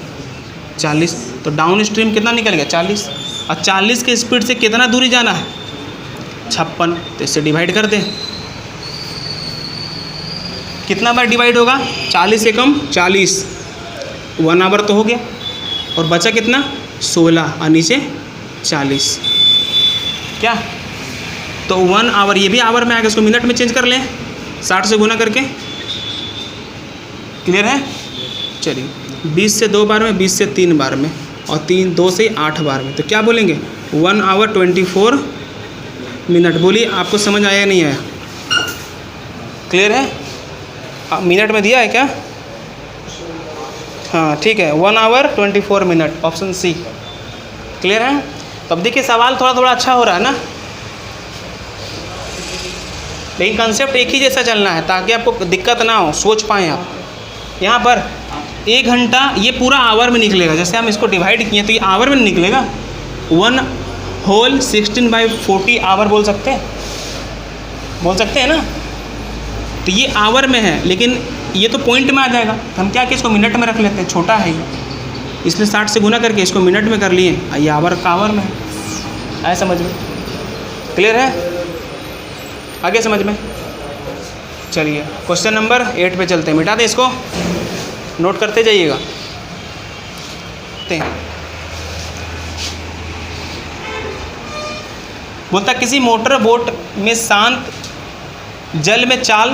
40। तो डाउन स्ट्रीम कितना निकल गया? 40। और 40 के स्पीड से कितना दूरी जाना है? 56। तो इससे डिवाइड कर दें। कितना बार डिवाइड होगा? 40 से कम 40, 1 आवर तो हो गया। और बचा कितना? 16 और नीचे 40। क्या? तो 1 आवर, ये भी आवर में आएगा, इसको मिनट में चेंज कर लें 60 से गुना करके। क्लियर है? चलिए, 20 से 2 बार में, 20 से 3 बार में, और 2 से 8 बार में। तो क्या बोलेंगे? 1 आवर 24 मिनट। बोलिए, आपको समझ आया या नहीं आया? क्लियर है? मिनट में दिया है क्या? हाँ ठीक है, 1 hour 24 minute, option C. Clear है? तो अब देखिए सवाल थोड़ा थोड़ा अच्छा हो रहा है ना, लेकिन कंसेप्ट एक ही जैसा चलना है ताकि आपको दिक्कत ना हो, सोच पाएँ आप। यहाँ पर 1 घंटा, ये पूरा आवर में निकलेगा। जैसे हम इसको डिवाइड किए तो ये आवर में निकलेगा। 1 होल 16/40 आवर बोल सकते हैं, बोल सकते हैं ना। तो ये आवर में है, लेकिन ये तो पॉइंट में आ जाएगा। तो हम क्या कि इसको मिनट में रख लेते हैं, छोटा है ये, इसलिए 60 से गुना करके इसको मिनट में कर लिए। ये आवर का आवर में है। आए समझ में? क्लियर है? आगे समझ में? चलिए क्वेश्चन नंबर 8 पे चलते हैं। मिटा दें इसको, नोट करते जाइएगा। बोलता किसी मोटर बोट में शांत जल में चाल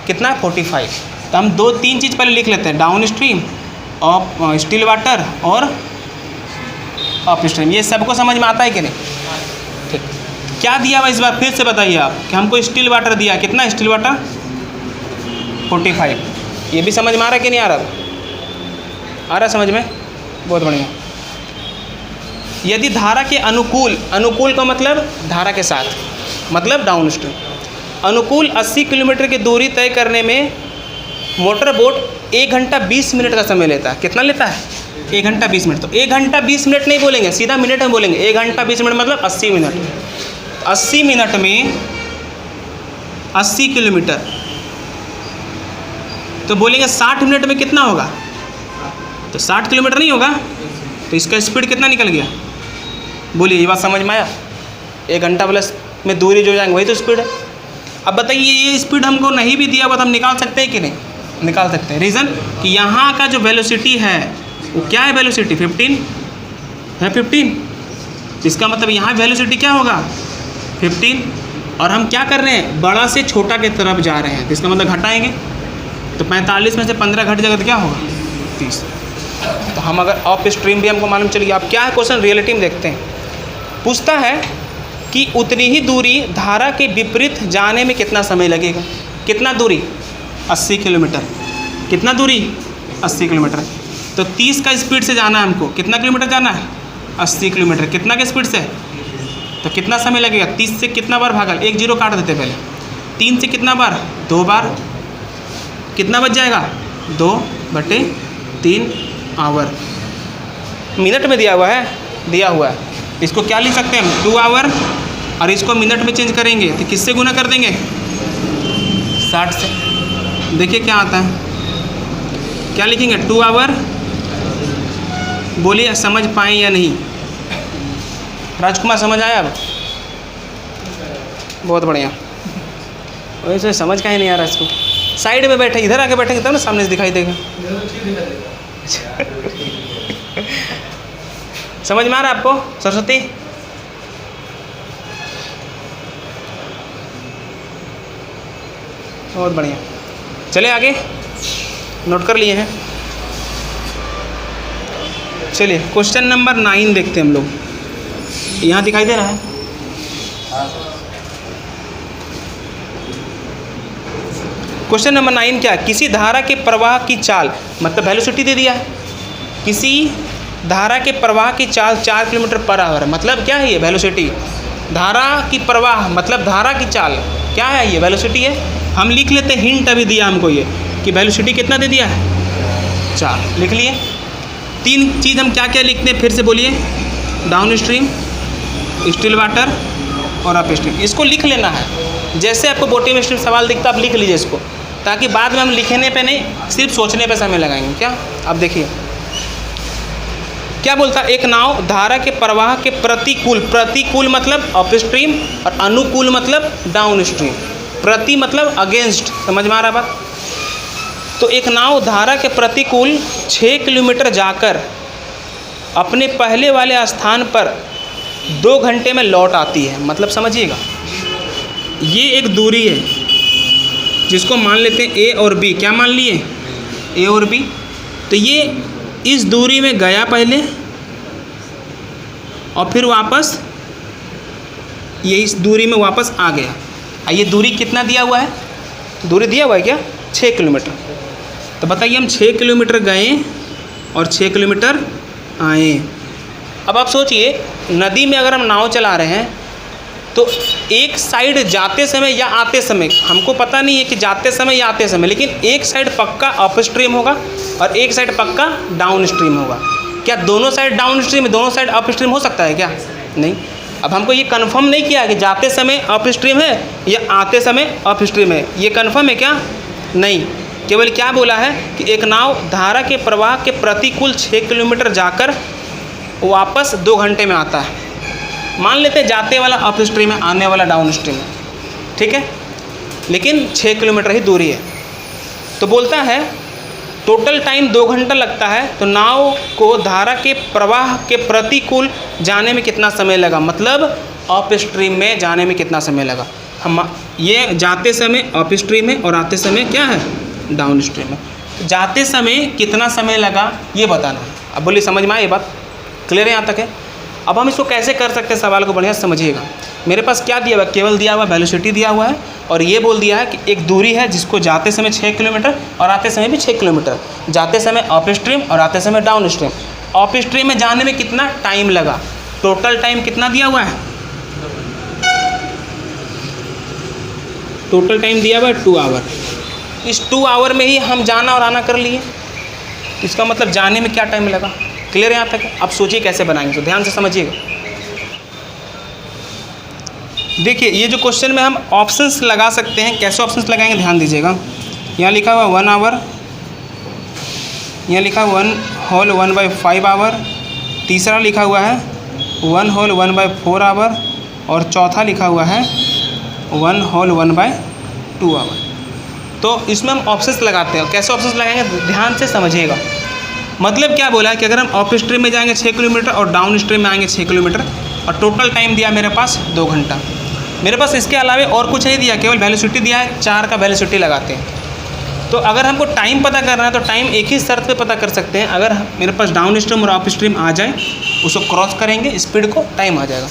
कितना है? 45। तो हम 2-3 चीज़ पहले लिख लेते हैं, down stream, of still water और अप स्ट्रीम। ये सबको समझ में आता है कि नहीं? ठीक, क्या दिया हुआ इस बार फिर से बताइए आप कि हमको स्टिल वाटर दिया, कितना स्टिल वाटर? 45। ये भी समझ में आ रहा है कि नहीं आ रहा? आ रहा समझ में? बहुत बढ़िया। यदि धारा के अनुकूल, अनुकूल का मतलब धारा के साथ, मतलब डाउन स्ट्रीम, अनुकूल 80 किलोमीटर की दूरी तय करने में मोटर बोट 1 घंटा 20 मिनट का समय लेता है। कितना लेता है? 1 घंटा 20 मिनट। तो 1 घंटा 20 मिनट नहीं बोलेंगे, सीधा मिनट में बोलेंगे। 1 घंटा 20 मिनट मतलब 80 मिनट। 80 मिनट में 80 किलोमीटर, तो बोलेंगे 60 मिनट में कितना होगा? तो 60 किलोमीटर नहीं होगा। तो इसका स्पीड कितना निकल गया? बोलिए, ये बात समझ में आया? 1 घंटा प्लस में दूरी जो जाएंगे वही तो स्पीड है। अब बताइए, ये स्पीड हमको नहीं भी दिया हुआ तो हम निकाल सकते हैं कि नहीं? निकाल सकते हैं। रीज़न कि यहाँ का जो वेलोसिटी है वो क्या है? वेलोसिटी 15 है, 15। इसका मतलब यहाँ वेलोसिटी क्या होगा? 15। और हम क्या कर रहे हैं? बड़ा से छोटा के तरफ जा रहे हैं, तो इसका मतलब घटाएंगे। तो 45 में से 15 घट जाएगा तो क्या होगा? 30। तो हम अगर अप स्ट्रीम भी हमको मालूम चल गया। अब क्या है क्वेश्चन? रियलिटी में देखते हैं। पूछता है कि उतनी ही दूरी धारा के विपरीत जाने में कितना समय लगेगा? कितना दूरी? 80 किलोमीटर। कितना दूरी? 80 किलोमीटर। तो 30 का स्पीड से जाना है हमको। कितना किलोमीटर जाना है? 80 किलोमीटर। कितना के स्पीड से? तो कितना समय लगेगा? 30 से कितना बार भागल? 1 0 काट देते पहले। 3 से कितना बार? 2 बार। कितना बच जाएगा? 2/3 आवर। मिनट में दिया हुआ है, दिया हुआ है। इसको क्या लिख सकते हैं हम? 2 आवर। और इसको मिनट में चेंज करेंगे तो किससे गुना कर देंगे? 60 से। देखिए क्या आता है, क्या लिखेंगे? 2 आवर। बोलिए समझ पाए या नहीं? राजकुमार समझ आया अब? बहुत बढ़िया। वैसे समझ का ही नहीं आ रहा इसको। साइड में बैठे, इधर आके बैठेंगे तब ना सामने से दिखाई देगा। समझ में आ रहा है आपको? सरस्वती बहुत बढ़िया। चले आगे, नोट कर लिए हैं। चलिए क्वेश्चन नंबर 9 देखते हैं हम लोग। यहाँ दिखाई दे रहा है? क्वेश्चन नंबर 9 क्या? किसी धारा के प्रवाह की चाल, मतलब वेलोसिटी दे दिया है। किसी धारा के प्रवाह की चाल 4 किलोमीटर पर आवर। मतलब क्या है ये? वेलोसिटी। धारा की प्रवाह मतलब धारा की चाल क्या है? ये वेलोसिटी है। हम लिख लेते हैं, हिंट अभी दिया हमको ये कि वेलोसिटी कितना दे दिया है? 4। लिख लिए। 3 चीज़ हम क्या क्या लिखते हैं फिर से बोलिए? डाउन स्ट्रीम, स्टिल वाटर और अप स्ट्रीम। इसको लिख लेना है। जैसे आपको बॉटम स्ट्रीम सवाल दिखता आप लिख लीजिए इसको, ताकि बाद में हम लिखने पे नहीं, सिर्फ सोचने पे समय लगाएंगे। क्या? अब देखिए क्या बोलता है, एक नाव धारा के प्रवाह के प्रतिकूल, प्रतिकूल मतलब अपस्ट्रीम और अनुकूल मतलब डाउनस्ट्रीम, प्रति मतलब अगेंस्ट, समझ में आ रहा है बात। तो एक नाव धारा के प्रतिकूल 6 किलोमीटर जाकर अपने पहले वाले स्थान पर 2 घंटे में लौट आती है। मतलब समझिएगा, ये एक दूरी है जिसको मान लेते हैं ए और बी। क्या मान लिए, ए और बी। तो ये इस दूरी में गया पहले और फिर वापस ये इस दूरी में वापस आ गया। ये दूरी कितना दिया हुआ है, दूरी दिया हुआ है क्या, 6 किलोमीटर। तो बताइए हम 6 किलोमीटर गए और 6 किलोमीटर आए। अब आप सोचिए, नदी में अगर हम नाव चला रहे हैं तो एक साइड जाते समय या आते समय, हमको पता नहीं है कि जाते समय या आते समय, लेकिन एक साइड पक्का अपस्ट्रीम होगा और एक साइड पक्का डाउनस्ट्रीम होगा। क्या दोनों साइड डाउनस्ट्रीम, दोनों साइड अपस्ट्रीम हो सकता है क्या, नहीं। अब हमको ये कंफर्म नहीं किया कि जाते समय अपस्ट्रीम है या आते समय अपस्ट्रीम है, ये कंफर्म है क्या, नहीं। केवल क्या बोला है कि एक नाव धारा के प्रवाह के प्रतिकूल 6 किलोमीटर जाकर वापस 2 घंटे में आता है। मान लेते हैं जाते वाला अपस्ट्रीम है, आने वाला डाउनस्ट्रीम है, ठीक है, लेकिन 6 किलोमीटर ही दूरी है। तो बोलता है टोटल टाइम 2 घंटा लगता है, तो नाव को धारा के प्रवाह के प्रतिकूल जाने में कितना समय लगा, मतलब अपस्ट्रीम में जाने में कितना समय लगा। हम ये जाते समय अपस्ट्रीम है और आते समय क्या है, डाउनस्ट्रीम है। तो जाते समय कितना समय लगा ये बताना है। अब बोलिए समझ में आए, ये बात क्लियर है यहाँ तक है। अब हम इसको कैसे कर सकते हैं, सवाल को बढ़िया समझिएगा। मेरे पास क्या दिया हुआ, केवल दिया हुआ वेलोसिटी दिया हुआ है और ये बोल दिया है कि एक दूरी है जिसको जाते समय 6 किलोमीटर और आते समय भी 6 किलोमीटर, जाते समय अपस्ट्रीम और आते समय डाउनस्ट्रीम। अपस्ट्रीम में जाने में कितना टाइम लगा, टोटल टाइम कितना दिया हुआ है, टोटल टाइम दिया हुआ है 2 आवर। इस 2 आवर में ही हम जाना और आना कर लिए, इसका मतलब जाने में क्या टाइम लगा। क्लियर है यहाँ तक। अब सोचिए कैसे बनाएंगे, तो ध्यान से समझिएगा। देखिए ये जो क्वेश्चन में हम ऑप्शंस लगा सकते हैं, कैसे ऑप्शंस लगाएंगे ध्यान दीजिएगा। यहाँ लिखा हुआ 1 आवर, यहाँ लिखा 1 होल 1/5 आवर, तीसरा लिखा हुआ है 1 होल 1/4 आवर और चौथा लिखा हुआ है 1 होल 1/2 आवर। तो इसमें हम ऑप्शंस लगाते हैं। कैसे ऑप्शंस लगाएंगे ध्यान से समझिएगा। मतलब क्या बोला है कि अगर हम अप स्ट्रीम में जाएंगे 6 किलोमीटर और डाउन स्ट्रीम में आएंगे 6 किलोमीटर और टोटल टाइम दिया मेरे पास 2 घंटा। मेरे पास इसके अलावा और कुछ नहीं दिया, केवल वेलोसिटी दिया है, 4 का वेलोसिटी लगाते हैं। तो अगर हमको टाइम पता करना है तो टाइम एक ही शर्त पे पता कर सकते हैं, अगर मेरे पास डाउन स्ट्रीम और अप स्ट्रीम आ जाए उसको क्रॉस करेंगे स्पीड को, टाइम आ जाएगा।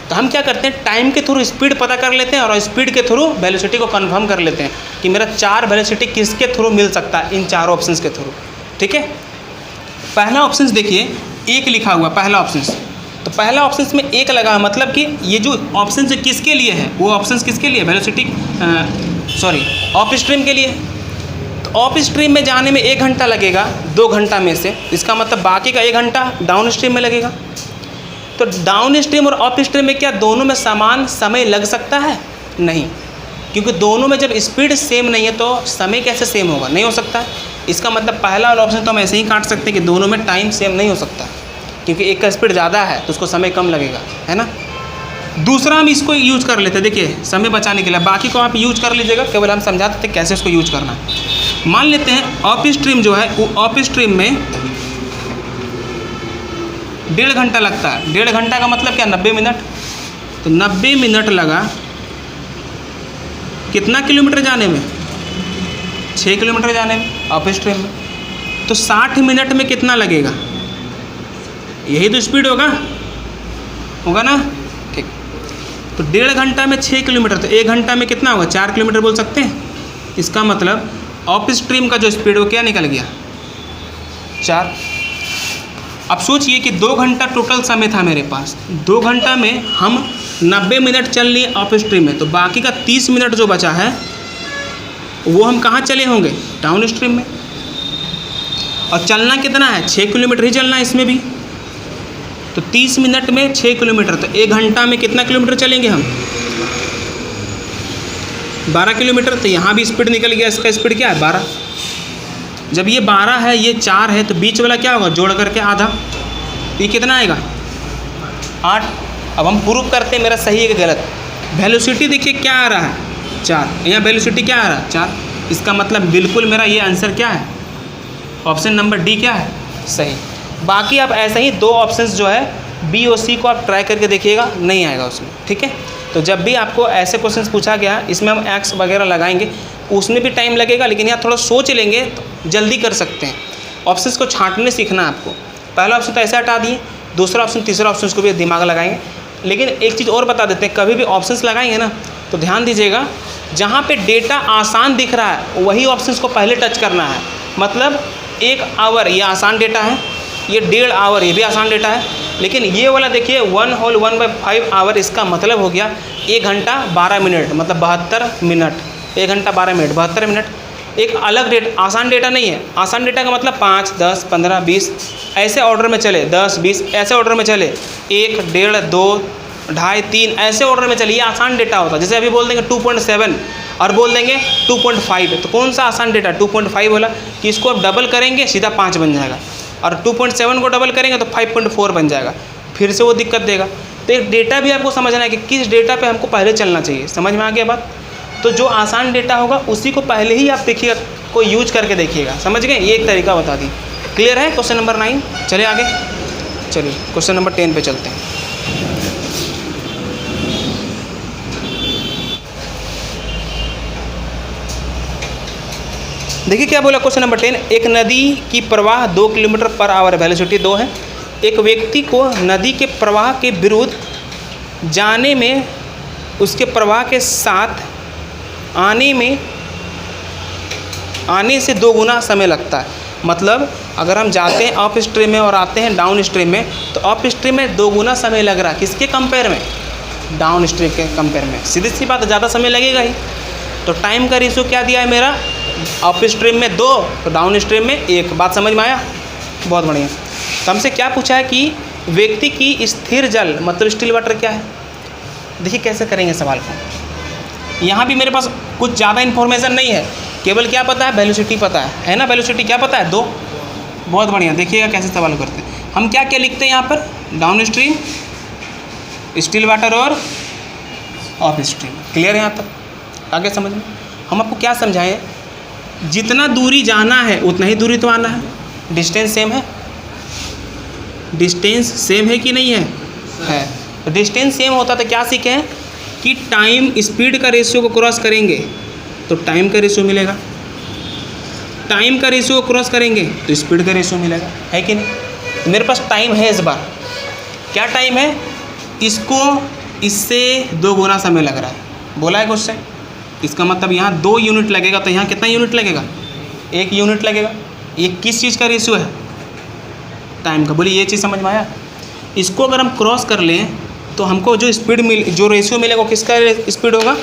तो हम क्या करते हैं, टाइम के थ्रू स्पीड पता कर लेते हैं और स्पीड के थ्रू वेलोसिटी को कन्फर्म कर लेते हैं कि मेरा 4 वेलोसिटी किसके थ्रू मिल सकता है, इन 4 ऑप्शंस के थ्रू। ठीक है, पहला ऑप्शंस देखिए 1 लिखा हुआ, पहला ऑप्शंस। तो पहला ऑप्शंस में 1 लगा, मतलब कि ये जो ऑप्शन किसके लिए है, वो ऑप्शंस किसके लिए, वेलोसिटी अप स्ट्रीम के लिए। तो अप स्ट्रीम में जाने में 1 घंटा लगेगा 2 घंटा में से, इसका मतलब बाकी का 1 घंटा डाउन स्ट्रीम में लगेगा। तो डाउन स्ट्रीम और अप स्ट्रीम में क्या दोनों में समान समय लग सकता है, नहीं, क्योंकि दोनों में जब स्पीड सेम नहीं है तो समय कैसे सेम होगा, नहीं हो सकता है। इसका मतलब पहला वाला ऑप्शन तो हम ऐसे ही काट सकते हैं कि दोनों में टाइम सेम नहीं हो सकता, क्योंकि एक का स्पीड ज़्यादा है तो उसको समय कम लगेगा, है ना। दूसरा हम इसको यूज कर लेते हैं, देखिए समय बचाने के लिए, बाकी को आप यूज कर लीजिएगा, केवल हम समझाते थे कैसे उसको यूज करना है। मान लेते हैं अप स्ट्रीम जो है वो अप स्ट्रीम में 1.5 घंटा लगता है। 1.5 घंटा का मतलब क्या, 90 मिनट। तो 90 मिनट लगा कितना किलोमीटर जाने में, 6 किलोमीटर जाने में अप स्ट्रीम में। तो 60 मिनट में कितना लगेगा, यही तो स्पीड होगा ना, ठीक। तो 1.5 घंटा में 6 किलोमीटर, तो 1 घंटा में कितना होगा, 4 किलोमीटर बोल सकते हैं। इसका मतलब अप स्ट्रीम का जो स्पीड वो क्या निकल गया, 4। अब सोचिए कि 2 घंटा टोटल समय था मेरे पास, 2 घंटा में हम 90 मिनट चल लिए अप स्ट्रीम में, तो बाकी का 30 मिनट जो बचा है वो हम कहाँ चले होंगे, डाउन स्ट्रीम में। और चलना कितना है, 6 किलोमीटर ही चलना है इसमें भी। तो 30 मिनट में 6 किलोमीटर, तो 1 घंटा में कितना किलोमीटर चलेंगे हम, 12 किलोमीटर। तो यहाँ भी स्पीड निकल गया, इसका स्पीड क्या है, 12। जब ये 12 है ये 4 है तो बीच वाला क्या होगा, जोड़ करके आधा, ये कितना आएगा 8। अब हम प्रूव करते हैं मेरा सही है कि गलत। वेलोसिटी देखिए क्या आ रहा है 4, यहाँ वेलोसिटी क्या आ रहा है 4। इसका मतलब बिल्कुल मेरा ये आंसर क्या है, ऑप्शन नंबर डी क्या है सही। बाकी आप ऐसे ही 2 ऑप्शंस जो है बी और सी को आप ट्राई करके देखिएगा, नहीं आएगा उसमें, ठीक है। तो जब भी आपको ऐसे क्वेश्चंस पूछा गया, इसमें हम एक्स वगैरह लगाएंगे, उसमें भी टाइम लगेगा, लेकिन यहाँ थोड़ा सोच लेंगे तो जल्दी कर सकते हैं। ऑप्शंस को छांटने सीखना है आपको। पहला ऑप्शन तो ऐसे हटा दिए, दूसरा ऑप्शन तीसरा ऑप्शन को भी दिमाग लगाएंगे। लेकिन एक चीज़ और बता देते हैं, कभी भी ऑप्शंस लगाएंगे ना तो ध्यान दीजिएगा, जहाँ पे डेटा आसान दिख रहा है वही ऑप्शंस को पहले टच करना है। मतलब 1 आवर ये आसान डेटा है, ये 1.5 आवर ये भी आसान डेटा है, लेकिन ये वाला देखिए 1 होल 1/5 आवर, इसका मतलब हो गया 1 घंटा 12 मिनट, मतलब 72 मिनट। 1 घंटा 12 मिनट 72 मिनट एक अलग डेट, आसान डेटा नहीं है। आसान डेटा का मतलब 5, 10, 15, 20 ऐसे ऑर्डर में चले, 10, 20 ऐसे ऑर्डर में चले, 1, 1.5, 2, 2.5, 3 ऐसे ऑर्डर में चले, ये आसान डेटा होता है। जैसे अभी बोल देंगे 2.7 और बोल देंगे 2.5, तो कौन सा आसान डेटा 2.5 वाला, कि इसको आप डबल करेंगे सीधा 5 बन जाएगा, और 2.7 को डबल करेंगे तो 5.4 बन जाएगा, फिर से वो दिक्कत देगा। तो एक डेटा भी आपको समझना है कि किस डेटा पे हमको पहले चलना चाहिए। समझ में आ गया बात। तो जो आसान डेटा होगा उसी को पहले ही आप देखिएगा, कोई यूज करके देखिएगा। समझ गए, ये एक तरीका बता दी। क्लियर है क्वेश्चन नंबर 9। चलिए आगे, चलिए क्वेश्चन नंबर 10 पे चलते हैं। देखिए क्या बोला क्वेश्चन नंबर 10। एक नदी की प्रवाह 2 किलोमीटर पर आवर, वेलोसिटी 2 है। एक व्यक्ति को नदी के प्रवाह के विरुद्ध जाने में उसके प्रवाह के साथ आने से 2 गुना समय लगता है। मतलब अगर हम जाते हैं अप स्ट्रीम में और आते हैं डाउन स्ट्रीम में, तो अप स्ट्रीम में 2 गुना समय लग रहा है। किसके कंपेयर में, डाउन स्ट्रीम के कंपेयर में। सीधी सी बात, ज़्यादा समय लगेगा ही। तो टाइम का रेशियो क्या दिया है मेरा, अप स्ट्रीम में 2 तो डाउन स्ट्रीम में 1। बात समझ में आया, बहुत बढ़िया। तो हमसे क्या पूछा है कि व्यक्ति की स्थिर जल मतलब स्टिल वाटर क्या है। देखिए कैसे करेंगे सवाल को। यहाँ भी मेरे पास कुछ ज़्यादा इन्फॉर्मेशन नहीं है, केवल क्या पता है, वेलोसिटी पता है ना, वेलोसिटी क्या पता है 2। बहुत बढ़िया, देखिएगा कैसे सवाल करते हैं। हम क्या क्या लिखते हैं यहाँ पर, डाउन स्ट्रीम, स्टिल वाटर और अप स्ट्रीम। क्लियर है यहाँ तक, आगे समझ में। हम आपको क्या समझाएं, जितना दूरी जाना है उतना ही दूरी तो आना है। डिस्टेंस सेम है, डिस्टेंस सेम है कि नहीं है, है। तो डिस्टेंस सेम होता तो क्या सीखे हैं कि टाइम स्पीड का रेशियो को क्रॉस करेंगे तो टाइम का रेशियो मिलेगा, टाइम का रेशियो को क्रॉस करेंगे तो स्पीड का रेशियो मिलेगा, है कि नहीं। तो मेरे पास टाइम है इस बार, क्या टाइम है, इसको इससे 2 गुना समय लग रहा है, बोला है क्वेश्चन। इसका मतलब यहाँ 2 यूनिट लगेगा, तो यहाँ कितना यूनिट लगेगा, 1 यूनिट लगेगा। ये किस चीज़ का रेशियो है, टाइम का। बोलिए ये चीज़ समझ में आया। इसको अगर हम क्रॉस कर लें तो हमको जो स्पीड जो रेशियो मिलेगा वो किसका स्पीड होगा,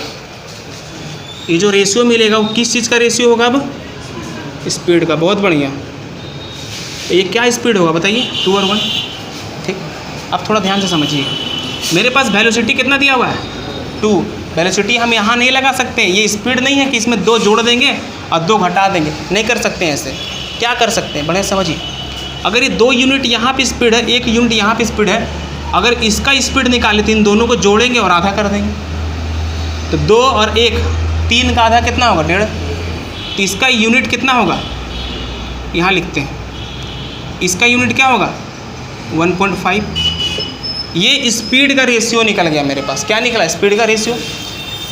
ये जो रेशियो मिलेगा वो किस चीज़ का रेशियो होगा, अब स्पीड का। बहुत बढ़िया, ये क्या स्पीड होगा बताइए, 2 और 1। ठीक, अब थोड़ा ध्यान से समझिए। मेरे पास वेलोसिटी कितना दिया हुआ है, 2। वेलोसिटी हम यहाँ नहीं लगा सकते, ये स्पीड नहीं है कि इसमें 2 जोड़ देंगे और 2 घटा देंगे, नहीं कर सकते हैं ऐसे। क्या कर सकते हैं, बढ़िया समझिए। अगर ये 2 यूनिट यहाँ पे स्पीड है, 1 यूनिट यहाँ पे स्पीड है, अगर इसका स्पीड निकाले तो इन दोनों को जोड़ेंगे और आधा कर देंगे। तो 2 और 1, 3 का आधा कितना होगा, 1.5। तो इसका यूनिट कितना होगा, यहाँ लिखते हैं, इसका यूनिट क्या होगा 1.5। ये स्पीड का रेशियो निकल गया मेरे पास। क्या निकला, स्पीड का रेशियो।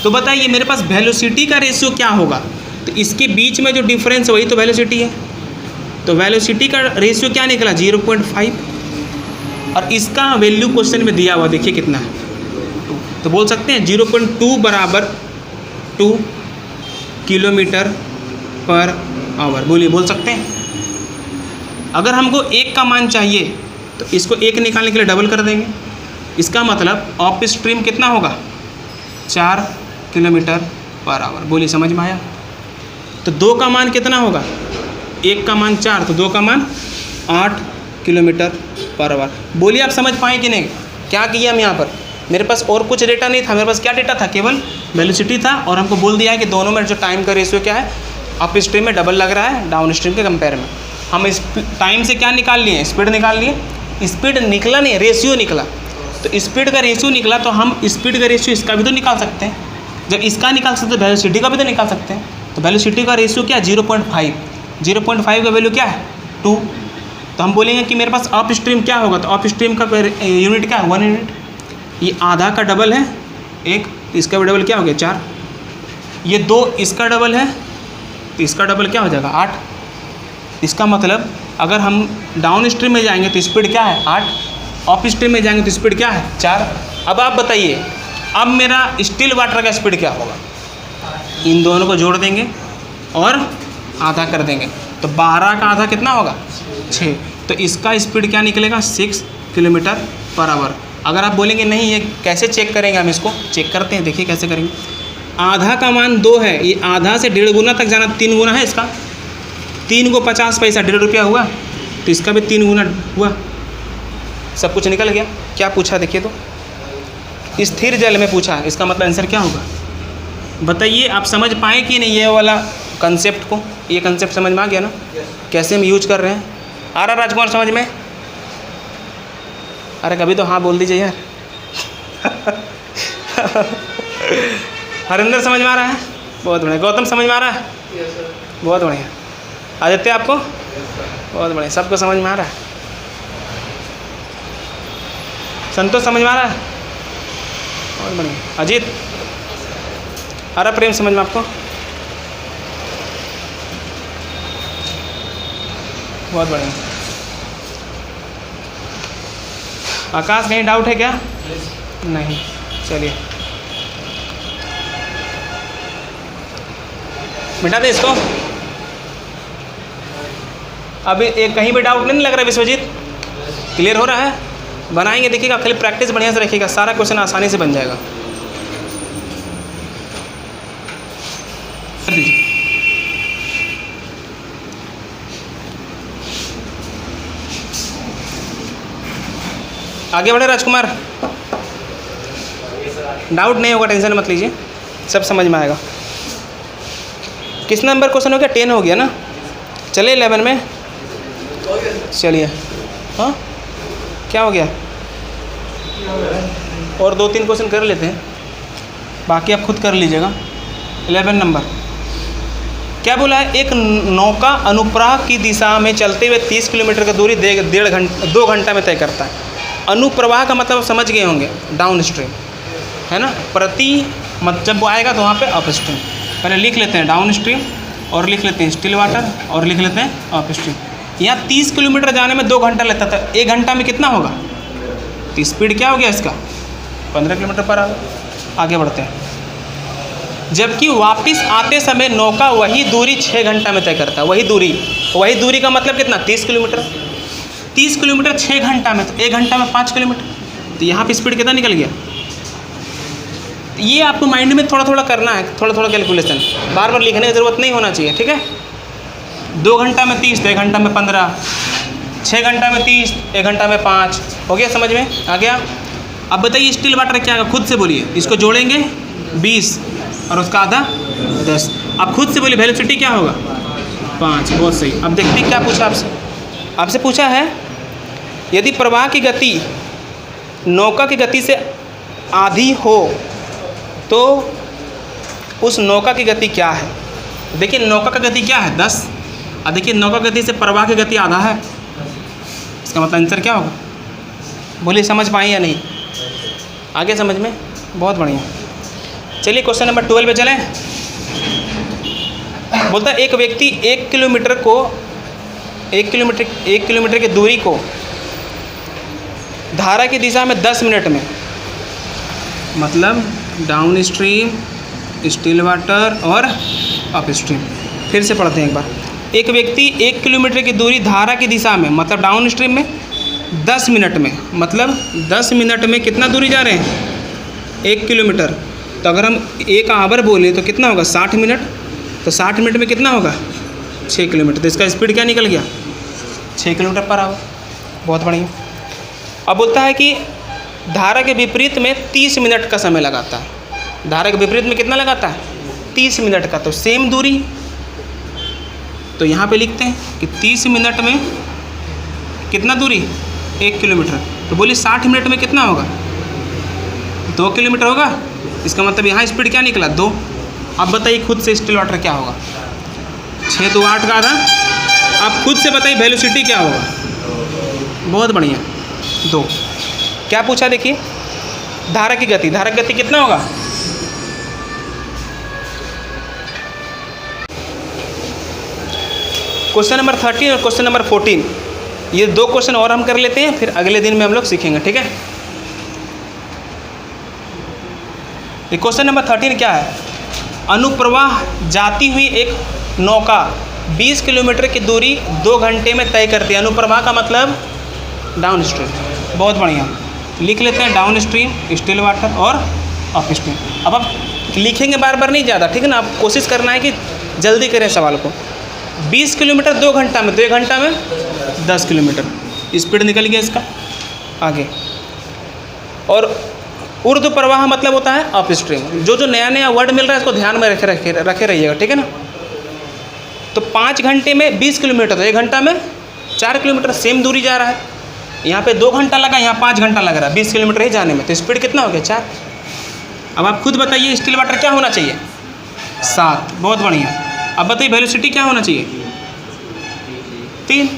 तो बताइए मेरे पास वेलोसिटी का रेशियो क्या होगा, तो इसके बीच में जो डिफरेंस है वही तो वेलोसिटी है। तो वेलोसिटी का रेशियो क्या निकला, 0.5। और इसका वैल्यू क्वेश्चन में दिया हुआ, देखिए कितना है, 2। तो बोल सकते हैं 0.2 बराबर 2 किलोमीटर पर आवर। बोलिए, बोल सकते हैं। अगर हमको 1 का मान चाहिए तो इसको 1 निकालने के लिए डबल कर देंगे। इसका मतलब अप स्ट्रीम कितना होगा, 4 किलोमीटर पर आवर। बोलिए समझ में आया। तो 2 का मान कितना होगा, 1 का मान 4, तो 2 का मान 8 किलोमीटर पर आवर। बोलिए आप समझ पाए कि नहीं। क्या किया हम यहाँ पर, मेरे पास और कुछ डेटा नहीं था, मेरे पास क्या डेटा था, केवल वेलोसिटी था। और हमको बोल दिया है कि दोनों में जो टाइम का रेशियो क्या है, अप स्ट्रीम में डबल लग रहा है डाउन स्ट्रीम के कंपेयर में। हम इस टाइम से क्या निकाल लिए, स्पीड निकाल लिए। स्पीड निकला नहीं, रेशियो निकला। तो स्पीड का रेशियो निकला तो हम स्पीड का रेशियो इसका भी तो निकाल सकते हैं। जब इसका निकाल सकते हैं तो वेलोसिटी का भी तो निकाल सकते हैं। तो वेलोसिटी का रेशियो क्या है 0.5, 0.5 का वैल्यू क्या है 2। तो हम बोलेंगे कि मेरे पास अप स्ट्रीम क्या होगा, तो अप स्ट्रीम का यूनिट क्या है 1 यूनिट। ये आधा का डबल है 1, इसका भी डबल क्या हो गया 4। ये 2 इसका डबल है तो इसका डबल क्या हो जाएगा 8। इसका मतलब अगर हम डाउन स्ट्रीम में जाएंगे तो स्पीड क्या है 8, अप स्ट्रीम में जाएंगे तो स्पीड क्या है 4। अब आप बताइए अब मेरा स्टिल वाटर का स्पीड क्या होगा। इन दोनों को जोड़ देंगे और आधा कर देंगे तो 12 का आधा कितना होगा 6। तो इसका स्पीड क्या निकलेगा 6 किलोमीटर पर आवर। अगर आप बोलेंगे नहीं ये कैसे चेक करेंगे, हम इसको चेक करते हैं, देखिए कैसे करेंगे। आधा का मान 2 है, ये आधा से 1.5 गुना तक जाना 3 गुना है इसका। 3 को 50 पैसा 1.5 रुपया हुआ, तो इसका भी 3 गुना हुआ। सब कुछ निकल गया। क्या पूछा देखिए तो, स्थिर जल में पूछा, इसका मतलब आंसर क्या होगा बताइए। आप समझ पाए कि नहीं ये वाला कंसेप्ट को, ये कंसेप्ट समझ में आ गया ना कैसे हम यूज कर रहे हैं। आ रहा राजकुमार समझ में? अरे कभी तो हाँ बोल दीजिए यार। हरिंदर समझ में आ रहा है? बहुत बढ़िया। गौतम समझ में आ रहा है? बहुत बढ़िया। आदित्य आपको? बहुत बढ़िया। सबको समझ में आ रहा है? संतोष समझ में आ रहा है? बहुत बढ़िया। अजीत? आ रहा प्रेम समझ में आपको? बहुत बढ़िया। आकाश कहीं डाउट है क्या? नहीं। चलिए मिटा दे इसको। अभी एक कहीं भी डाउट नहीं लग रहा है विश्वजीत? क्लियर हो रहा है? बनाएंगे देखिएगा, खाली प्रैक्टिस बढ़िया से रखिएगा, सारा क्वेश्चन आसानी से बन जाएगा। आगे बढ़े राजकुमार। डाउट नहीं होगा, टेंशन मत लीजिए, सब समझ में आएगा। किस नंबर क्वेश्चन हो गया? 10 हो गया ना। चलिए 11 में चलिए। हाँ क्या हो गया? और 2-3 क्वेश्चन कर लेते हैं, बाकी आप खुद कर लीजिएगा। 11 नंबर क्या बोला है? एक नौका अनुप्रवाह की दिशा में चलते हुए 30 किलोमीटर की दूरी 2 घंटा में तय करता है। अनुप्रवाह का मतलब समझ गए होंगे, डाउन स्ट्रीम है ना। प्रति जब वो आएगा तो वहाँ पे अप स्ट्रीम। पहले लिख लेते हैं डाउन स्ट्रीम और लिख लेते हैं स्टिल वाटर और लिख लेते हैं अप स्ट्रीम। यहाँ 30 किलोमीटर जाने में 2 घंटा लगता था, 1 घंटा में कितना होगा? तो स्पीड क्या हो गया इसका 15 किलोमीटर पर आवर। आगे बढ़ते हैं। जबकि वापस आते समय नौका वही दूरी 6 घंटा में तय करता है। वही दूरी का मतलब कितना 30 किलोमीटर। 30 किलोमीटर 6 घंटा में, तो 1 घंटा में 5 किलोमीटर। तो यहाँ पे स्पीड कितना निकल गया? ये आपको माइंड में थोड़ा थोड़ा करना है, थोड़ा थोड़ा कैलकुलेशन, बार बार लिखने की ज़रूरत नहीं होना चाहिए, ठीक है। 2 घंटा में 30 तो 1 घंटा में 15, 6 घंटा में 30 1 घंटा में 5। हो गया समझ में? आ गया। अब बताइए स्टिल वाटर क्या होगा, खुद से बोलिए। इसको जोड़ेंगे 20 और उसका आधा 10। अब खुद से बोलिए वेलोसिटी क्या होगा 5। बहुत सही। अब देखते क्या पूछा आपसे पूछा है, यदि प्रवाह की गति नौका की गति से आधी हो तो उस नौका की गति क्या है। देखिए नौका की गति क्या है 10, और देखिए नौका गति से प्रवाह की गति आधा है। इसका मतलब आंसर क्या होगा? बोलिए समझ पाए या नहीं? आगे समझ में? बहुत बढ़िया। चलिए क्वेश्चन नंबर 12 पे चलें। बोलता है एक व्यक्ति 1 किलोमीटर की दूरी को धारा की दिशा में 10 मिनट में, मतलब डाउन स्ट्रीम, स्टिल वाटर और अप स्ट्रीम। फिर से पढ़ते हैं एक बार। एक व्यक्ति 1 किलोमीटर की दूरी धारा की दिशा में, मतलब डाउन स्ट्रीम में 10 मिनट में, मतलब 10 मिनट में कितना दूरी जा रहे हैं 1 किलोमीटर। तो अगर हम 1 आवर बोले तो कितना होगा 60 मिनट। तो 60 मिनट में कितना होगा 6 किलोमीटर। तो इसका स्पीड क्या निकल गया 6 किलोमीटर पर आवर। बहुत बढ़िया। अब बोलता है कि धारा के विपरीत में 30 मिनट का समय लगाता है। धारा के विपरीत में कितना लगाता है 30 मिनट का। तो सेम दूरी, तो यहाँ पे लिखते हैं कि 30 मिनट में कितना दूरी 1 किलोमीटर, तो बोलिए 60 मिनट में कितना होगा? 2 किलोमीटर होगा। इसका मतलब यहाँ स्पीड क्या निकला? 2। अब बताइए खुद से स्टिल वाटर क्या होगा? 6 2 8 का आधा। आप खुद से बताइए वेलोसिटी क्या होगा? बहुत बढ़िया, 2। क्या पूछा देखिए? धारा की गति। धारा की गति कितना होगा? क्वेश्चन नंबर 13 और क्वेश्चन नंबर 14, ये 2 क्वेश्चन और हम कर लेते हैं, फिर अगले दिन में हम लोग सीखेंगे, ठीक है। ये क्वेश्चन नंबर 13 क्या है? अनुप्रवाह जाती हुई एक नौका 20 किलोमीटर की दूरी 2 घंटे में तय करती है। अनुप्रवाह का मतलब डाउन स्ट्रीम। बहुत बढ़िया, लिख लेते हैं डाउन स्ट्रीम, स्टिल वाटर और अप स्ट्रीम। अब आप लिखेंगे बार बार नहीं ज़्यादा, ठीक है ना। आप कोशिश करना है कि जल्दी करें सवाल को। 20 किलोमीटर 2 घंटा में, तो 1 घंटा में 10 किलोमीटर स्पीड निकल गया इसका आगे। और ऊर्ध्व प्रवाह मतलब होता है अप स्ट्रीम। जो नया नया वर्ड मिल रहा है इसको ध्यान में रखे रहिएगा, ठीक है ना। तो 5 घंटे में 20 किलोमीटर, तो 1 घंटा में 4 किलोमीटर, सेम दूरी जा रहा है। यहाँ पे 2 घंटा लगा, यहाँ 5 घंटा लग रहा है 20 किलोमीटर ही जाने में, तो स्पीड कितना हो गया? 4। अब आप खुद बताइए स्टिल वाटर क्या होना चाहिए? 7। बहुत बढ़िया। अब बताइए वेलोसिटी क्या होना चाहिए? 3।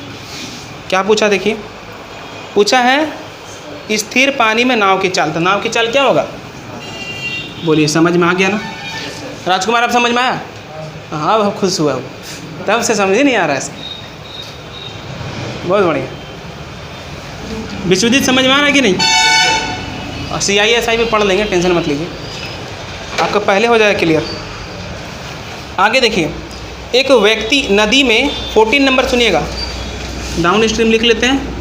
क्या पूछा देखिए? पूछा है स्थिर पानी में नाव की चाल। तो नाव की चाल क्या होगा? बोलिए, समझ में आ गया ना? राजकुमार आप समझ में आया? हाँ, अब खुश हुआ हो, तब से समझ ही नहीं आ रहा है इसका। बहुत बढ़िया। विश्वजीत समझ में आ रहा है कि नहीं? और CISI भी पढ़ लेंगे, टेंशन मत लीजिए, आपका पहले हो जाएगा क्लियर। आगे देखिए, एक व्यक्ति नदी में 14 नंबर सुनिएगा, डाउन स्ट्रीम लिख लेते हैं।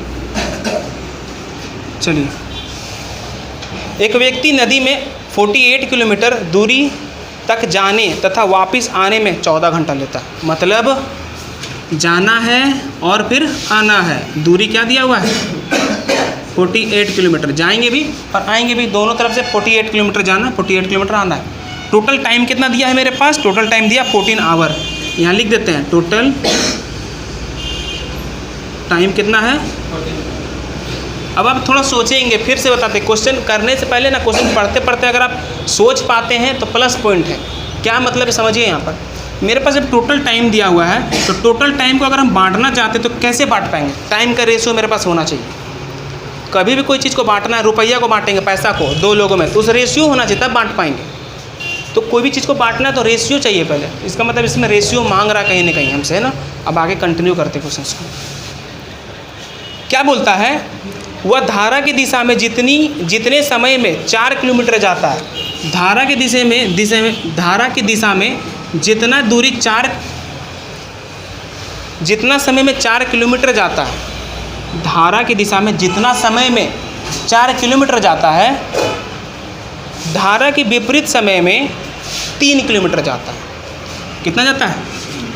चलिए, एक व्यक्ति नदी में 48 किलोमीटर दूरी तक जाने तथा वापस आने में 14 घंटा लेता है। मतलब जाना है और फिर आना है, दूरी क्या दिया हुआ है? 48 किलोमीटर। जाएंगे भी और आएंगे भी, दोनों तरफ से 48 किलोमीटर जाना, 48 किलोमीटर आना है। टोटल टाइम कितना दिया है मेरे पास? टोटल टाइम दिया 14 आवर। यहाँ लिख देते हैं टोटल टाइम कितना है। अब आप थोड़ा सोचेंगे, फिर से बताते, क्वेश्चन करने से पहले ना, क्वेश्चन पढ़ते पढ़ते अगर आप सोच पाते हैं तो प्लस पॉइंट है। क्या मतलब है समझिए। यहाँ पर मेरे पास जब टोटल टाइम दिया हुआ है, तो टोटल टाइम को अगर हम बांटना चाहते तो कैसे बांट पाएंगे? टाइम का रेशियो मेरे पास होना चाहिए। कभी भी कोई चीज़ को बांटना है, रुपया को बांटेंगे, पैसा को 2 लोगों में, तो उस रेशियो होना चाहिए, तब बांट पाएंगे। तो कोई भी चीज़ को बांटना है तो रेशियो चाहिए पहले। इसका मतलब इसमें रेशियो मांग रहा कहीं ना कहीं हमसे, है ना। अब आगे कंटिन्यू करते क्वेश्चन को। क्या बोलता है? वह धारा की दिशा में जितने समय में 4 किलोमीटर जाता है, धारा की धारा की दिशा में जितना दूरी जितना समय में 4 किलोमीटर जाता है, धारा की दिशा में जितना समय में 4 किलोमीटर जाता है, धारा के विपरीत समय में 3 किलोमीटर जाता है। कितना जाता है?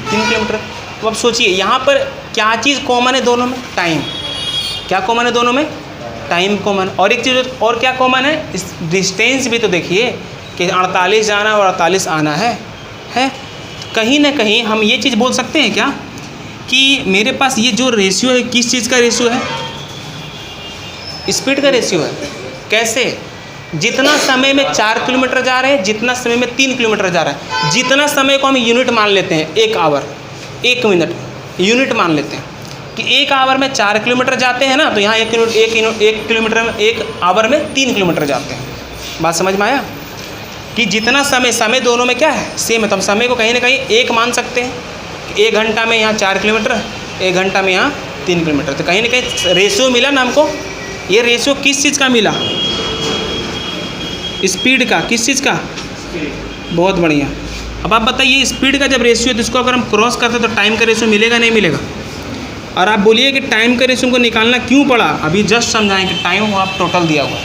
3 किलोमीटर। तो अब सोचिए यहाँ पर क्या चीज़ कॉमन है दोनों में? टाइम। क्या कॉमन है दोनों में? Time common. और एक चीज़ और क्या कॉमन है? इस डिस्टेंस भी तो देखिए कि 48 जाना और 48 आना है। कहीं ना कहीं हम ये चीज़ बोल सकते हैं क्या कि मेरे पास ये जो रेशियो है, किस चीज़ का रेशियो है? स्पीड का रेशियो है। कैसे? जितना समय में 4 किलोमीटर जा रहे हैं, जितना समय में 3 किलोमीटर जा रहा है, जितना समय को हम यूनिट मान लेते हैं, 1 आवर, 1 मिनट यूनिट मान लेते हैं कि 1 आवर में 4 किलोमीटर जाते हैं ना, तो यहाँ 1 किलोमीटर में 1 आवर में 3 किलोमीटर जाते हैं। बात समझ में आया कि जितना समय दोनों में क्या है? सेम है। तो हम समय को कहीं ना कहीं 1 मान सकते हैं। 1 घंटा में यहाँ 4 किलोमीटर, 1 घंटा में यहाँ 3 किलोमीटर। तो कहीं ना कहीं रेशियो मिला ना हमको। ये रेशियो किस चीज़ का मिला? स्पीड का। किस चीज़ का? बहुत बढ़िया। अब आप बताइए, स्पीड का जब रेशियो है तो इसको अगर हम क्रॉस करते तो टाइम का रेशियो मिलेगा नहीं मिलेगा? और आप बोलिए कि टाइम का रेशियो को निकालना क्यों पड़ा? अभी जस्ट समझाएं कि टाइम वहाँ टोटल दिया हुआ है,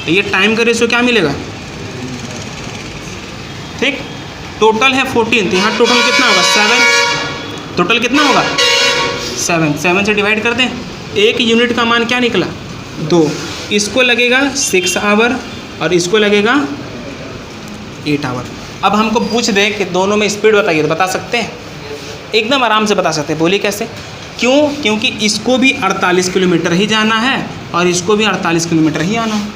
तो ये टाइम का रेशियो क्या मिलेगा? ठीक, टोटल है 14, तो यहाँ टोटल कितना होगा? 7। टोटल कितना होगा? 7 से डिवाइड कर दें। 1 यूनिट का मान क्या निकला? 2। इसको लगेगा 6 आवर और इसको लगेगा 8 आवर। अब हमको पूछ दे कि दोनों में स्पीड बताइए, तो बता सकते हैं? एकदम आराम से बता सकते हैं। बोलिए कैसे? क्यों? क्योंकि इसको भी 48 किलोमीटर ही जाना है और इसको भी 48 किलोमीटर ही आना है।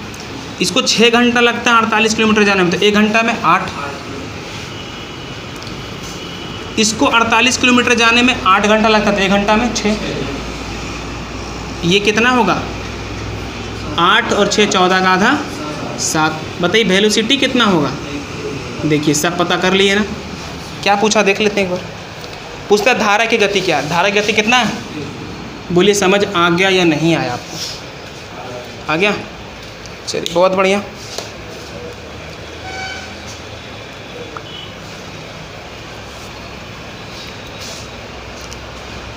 इसको 6 घंटा लगता है 48 किलोमीटर जाने में, तो 1 घंटा में 8। इसको 48 किलोमीटर जाने में 8 घंटा लगता है, तो 1 घंटा में 6। ये कितना होगा? 8 और 6 14 का आधा 7। बताइए वेलोसिटी कितना होगा? देखिए सब पता कर लिए ना। क्या पूछा देख लेते हैं एक बार। पूछता है धारा की गति क्या है। धारा की गति कितना है? बोलिए समझ आ गया या नहीं आया आपको? आ गया? चलिए बहुत बढ़िया।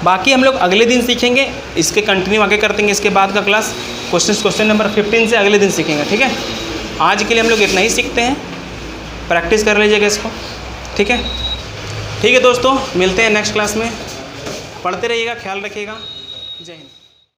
बाकी हम लोग अगले दिन सीखेंगे, इसके कंटिन्यू आगे कर देंगे। इसके बाद का क्लास क्वेश्चन नंबर 15 से अगले दिन सीखेंगे, ठीक है। आज के लिए हम लोग इतना ही सीखते हैं, प्रैक्टिस कर लीजिएगा इसको, ठीक है। ठीक है दोस्तों, मिलते हैं नेक्स्ट क्लास में। पढ़ते रहिएगा, ख्याल रखिएगा। जय हिंद।